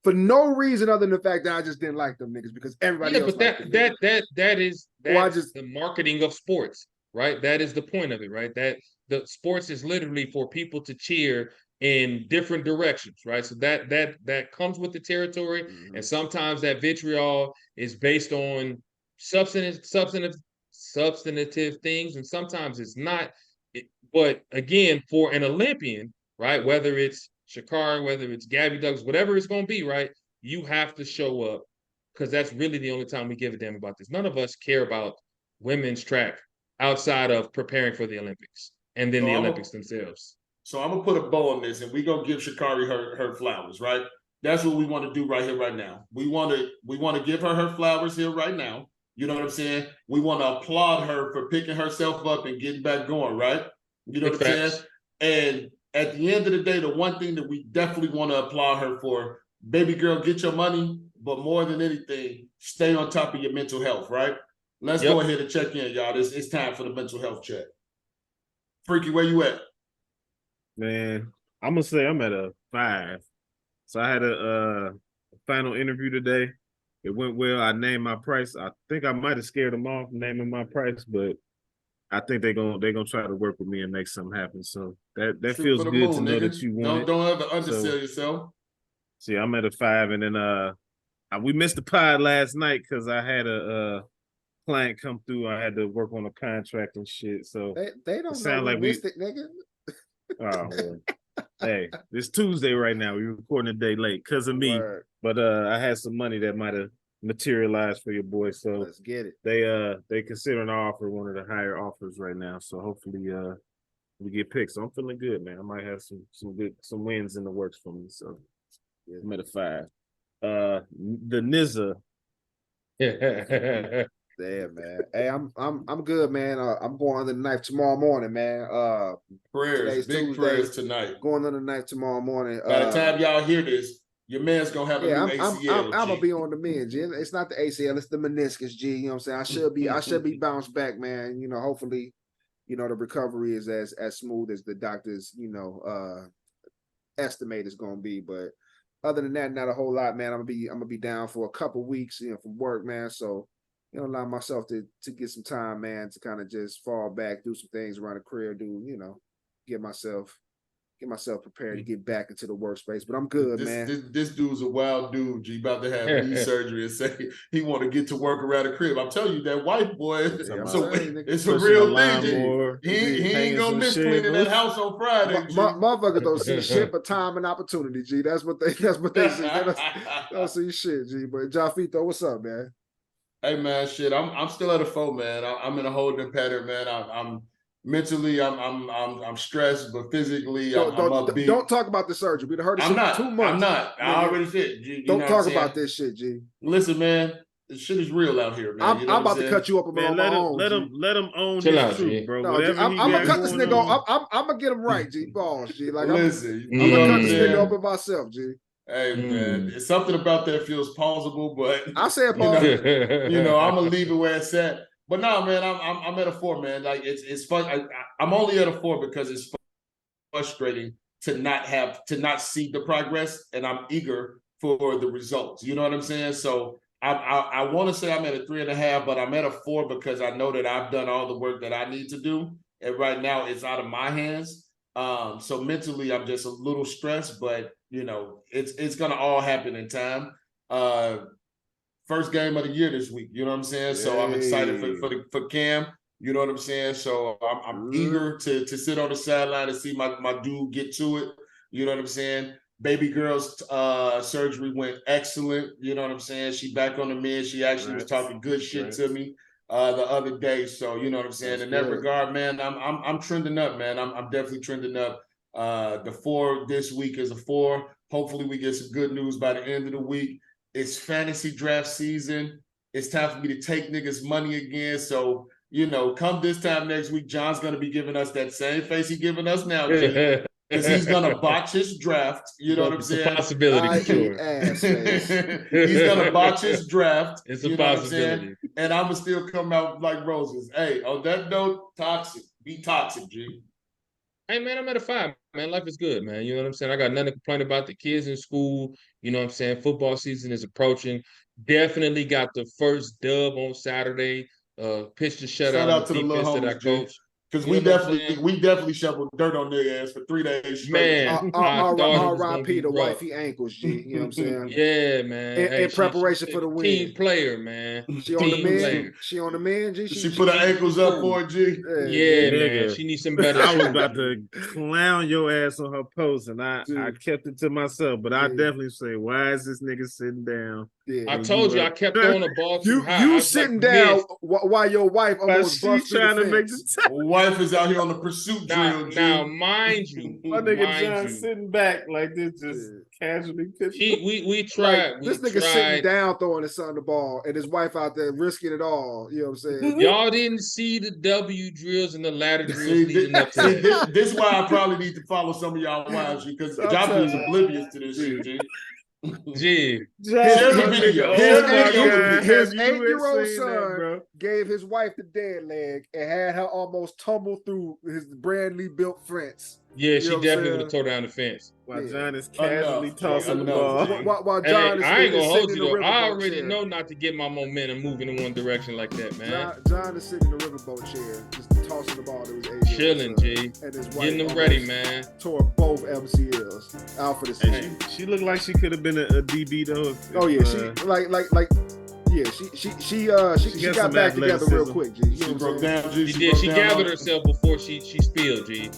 For no reason other than the fact that I just didn't like them niggas because everybody else. But that is the marketing of sports, right? That is the point of it, right? That the sports is literally for people to cheer in different directions, right? So that comes with the territory, and sometimes that vitriol is based on substantive things, and sometimes it's not. But again, for an Olympian, right, whether it's Sha'Carri, whether it's Gabby Douglas, whatever it's going to be, right, you have to show up because that's really the only time we give a damn about this. None of us care about women's track outside of preparing for the Olympics and then the Olympics themselves. So I'm gonna put a bow on this, and we're gonna give Sha'Carri her flowers, right? That's what we want to do right here, right now. We want to give her flowers here right now. You know what I'm saying? We want to applaud her for picking herself up and getting back going, right? You know what I'm saying? And at the end of the day, the one thing that we definitely want to applaud her for, baby girl, get your money, but more than anything, stay on top of your mental health, right? Let's go ahead and check in, y'all. It's time for the mental health check. Freaky, where you at? Man, I'm gonna say I'm at a 5. So I had a final interview today. It went well. I named my price. I think I might have scared them off naming my price, but I think they're gonna try to work with me and make something happen. So that feels good to know that you won it. Don't ever undersell yourself. See, I'm at a 5, and then we missed the pod last night because I had a client come through. I had to work on a contract and shit. So they don't sound like missed it, nigga. Oh, well. Hey, it's Tuesday right now. We're recording a day late because of me. Word. But I had some money that might have materialized for your boy. So let's get it. They considering our offer one of the higher offers right now. So hopefully we get picked. So I'm feeling good, man. I might have some wins in the works for me. So I'm at a 5. The Nizza. Yeah, man. Hey, I'm good, man. I'm going under the knife tomorrow morning, man. Prayers, big Tuesday, prayers tonight. Going under the knife tomorrow morning. By the time y'all hear this, your man's gonna have a new ACL. I'm gonna be on the mend, G. It's not the ACL, it's the meniscus, G. You know what I'm saying? I should be bounced back, man. You know, hopefully, you know, the recovery is as smooth as the doctors, you know, estimate it's gonna be. But other than that, not a whole lot, man. I'm gonna be down for a couple weeks, you know, from work, man. So you know, allow myself to get some time, man, to kind of just fall back, do some things around the career, you know, get myself prepared to get back into the workspace. But I'm good, man. This dude's a wild dude, G, about to have knee surgery and say he want to get to work around the crib. I'm telling you, that white boy, it's a real thing. He ain't gonna miss cleaning that house on Friday. Motherfuckers don't see shit but time and opportunity, G. That's what they see. They don't see shit, G. But Jafito, what's up, man? Hey man, shit, I'm still at a 4, man. I'm in a holding pattern, man. I'm mentally, I'm stressed, but physically, I'm upbeat. Don't talk about the surgery. We've heard it too much. I'm not. I already said, G. Don't talk about this shit, G. Listen, man. This shit is real out here, man. I'm about to cut you up on my own. Let him own Chill his out, truth, G. bro. No, Whatever I'm he gonna got cut this going nigga on. off. I'm gonna get him right, G. Balls, G. Like Listen, I'm gonna cut this man. nigga up in myself, G. Hey man, it's something about that feels plausible, but I said, I'm gonna leave it where it's at. But no, man, I'm at a 4, man. Like it's fun. I'm only at a 4 because it's frustrating to not see the progress, and I'm eager for the results. You know what I'm saying? So I want to say I'm at a 3.5, but I'm at a 4 because I know that I've done all the work that I need to do, and right now it's out of my hands. So mentally, I'm just a little stressed, but it's gonna all happen in time. First game of the year this week, you know what I'm saying? So I'm excited for Cam, you know what I'm saying? So I'm eager to sit on the sideline and see my dude get to it, you know what I'm saying? Baby girl's surgery went excellent, you know what I'm saying? She back on the mend. She actually was talking good shit to me the other day. So you know what I'm saying? In that regard, man, I'm trending up, man. I'm definitely trending up. The 4 this week is a 4. Hopefully we get some good news by the end of the week. It's fantasy draft season. It's time for me to take niggas money again. So, come this time next week, John's gonna be giving us that same face he's giving us now, because he's gonna botch his draft. You know what I'm saying? It's a possibility, for sure. He's gonna botch his draft. It's a possibility. And I'm gonna still come out like roses. Hey, on that note, toxic. Be toxic, G. Hey, man, I'm at a 5, man. Life is good, man. You know what I'm saying? I got nothing to complain about. The kids in school, you know what I'm saying? Football season is approaching. Definitely got the first dub on Saturday. Pitched a shutout. Shout out to the little defense that I homies, coach. Because we definitely shoveled dirt on their ass for 3 days straight. Man, R.I.P. the wifey ankles, G. You know what I'm saying? Yeah, man. In preparation for the win. Team player, man. She on the mend. She on the mend, G. She put her ankles up for it, G. Yeah, man. She needs some better. I was about to clown your ass on her post, and I kept it to myself. But I definitely say, why is this nigga sitting down? Yeah. I told you I kept throwing the ball too high. You sitting down while your wife almost bust trying to make the wife is out here on the pursuit drill. Now, mind you, my nigga John sitting back like this, just casually pitching. We tried. This nigga sitting down throwing his son the ball, and his wife out there risking it all. You know what I'm saying? Y'all didn't see the W drills and the ladder drills leading up to that. This is why I probably need to follow some of y'all wives, because y'all is oblivious to this shit, G. G. His 8-year-old son gave his wife the dead leg and had her almost tumble through his brandly built fence. Yeah, she definitely would have tore down the fence. While John is casually tossing the ball. While John I ain't gonna hold you though. I already know not to get my momentum moving in one direction like that, man. John is sitting in the riverboat chair, just tossing the ball to his 8-year-old chilling, G. And his wife getting them ready, man. Tore both MCLs out for the season. She looked like she could have been a DB though. She got back together real quick, G. She broke down, G. She did. She gathered herself before she spilled, G.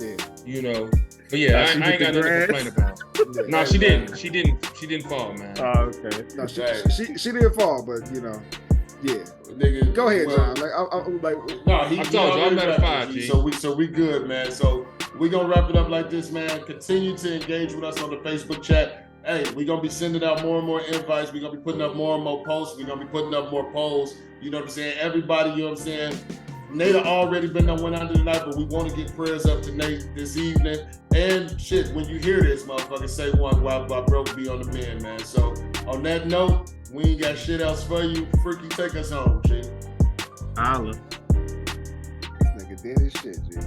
Yeah. You know. But yeah, I ain't got nothing to complain about. No, she didn't. She didn't fall, man. Oh, okay. No, she didn't fall, but yeah. Nigga, go ahead, John. I told you I'm at a 5, G. So we good, man. So we gonna wrap it up like this, man. Continue to engage with us on the Facebook chat. Hey, we're going to be sending out more and more invites. We're going to be putting up more and more posts. We're going to be putting up more polls. You know what I'm saying? Everybody, you know what I'm saying? Nate already been on 100 tonight, but we want to get prayers up to Nate this evening. And shit, when you hear this, motherfucker, say one while broke be on the mend, man. So on that note, we ain't got shit else for you. Freaky, take us home, G. Holla. This nigga did his shit, G.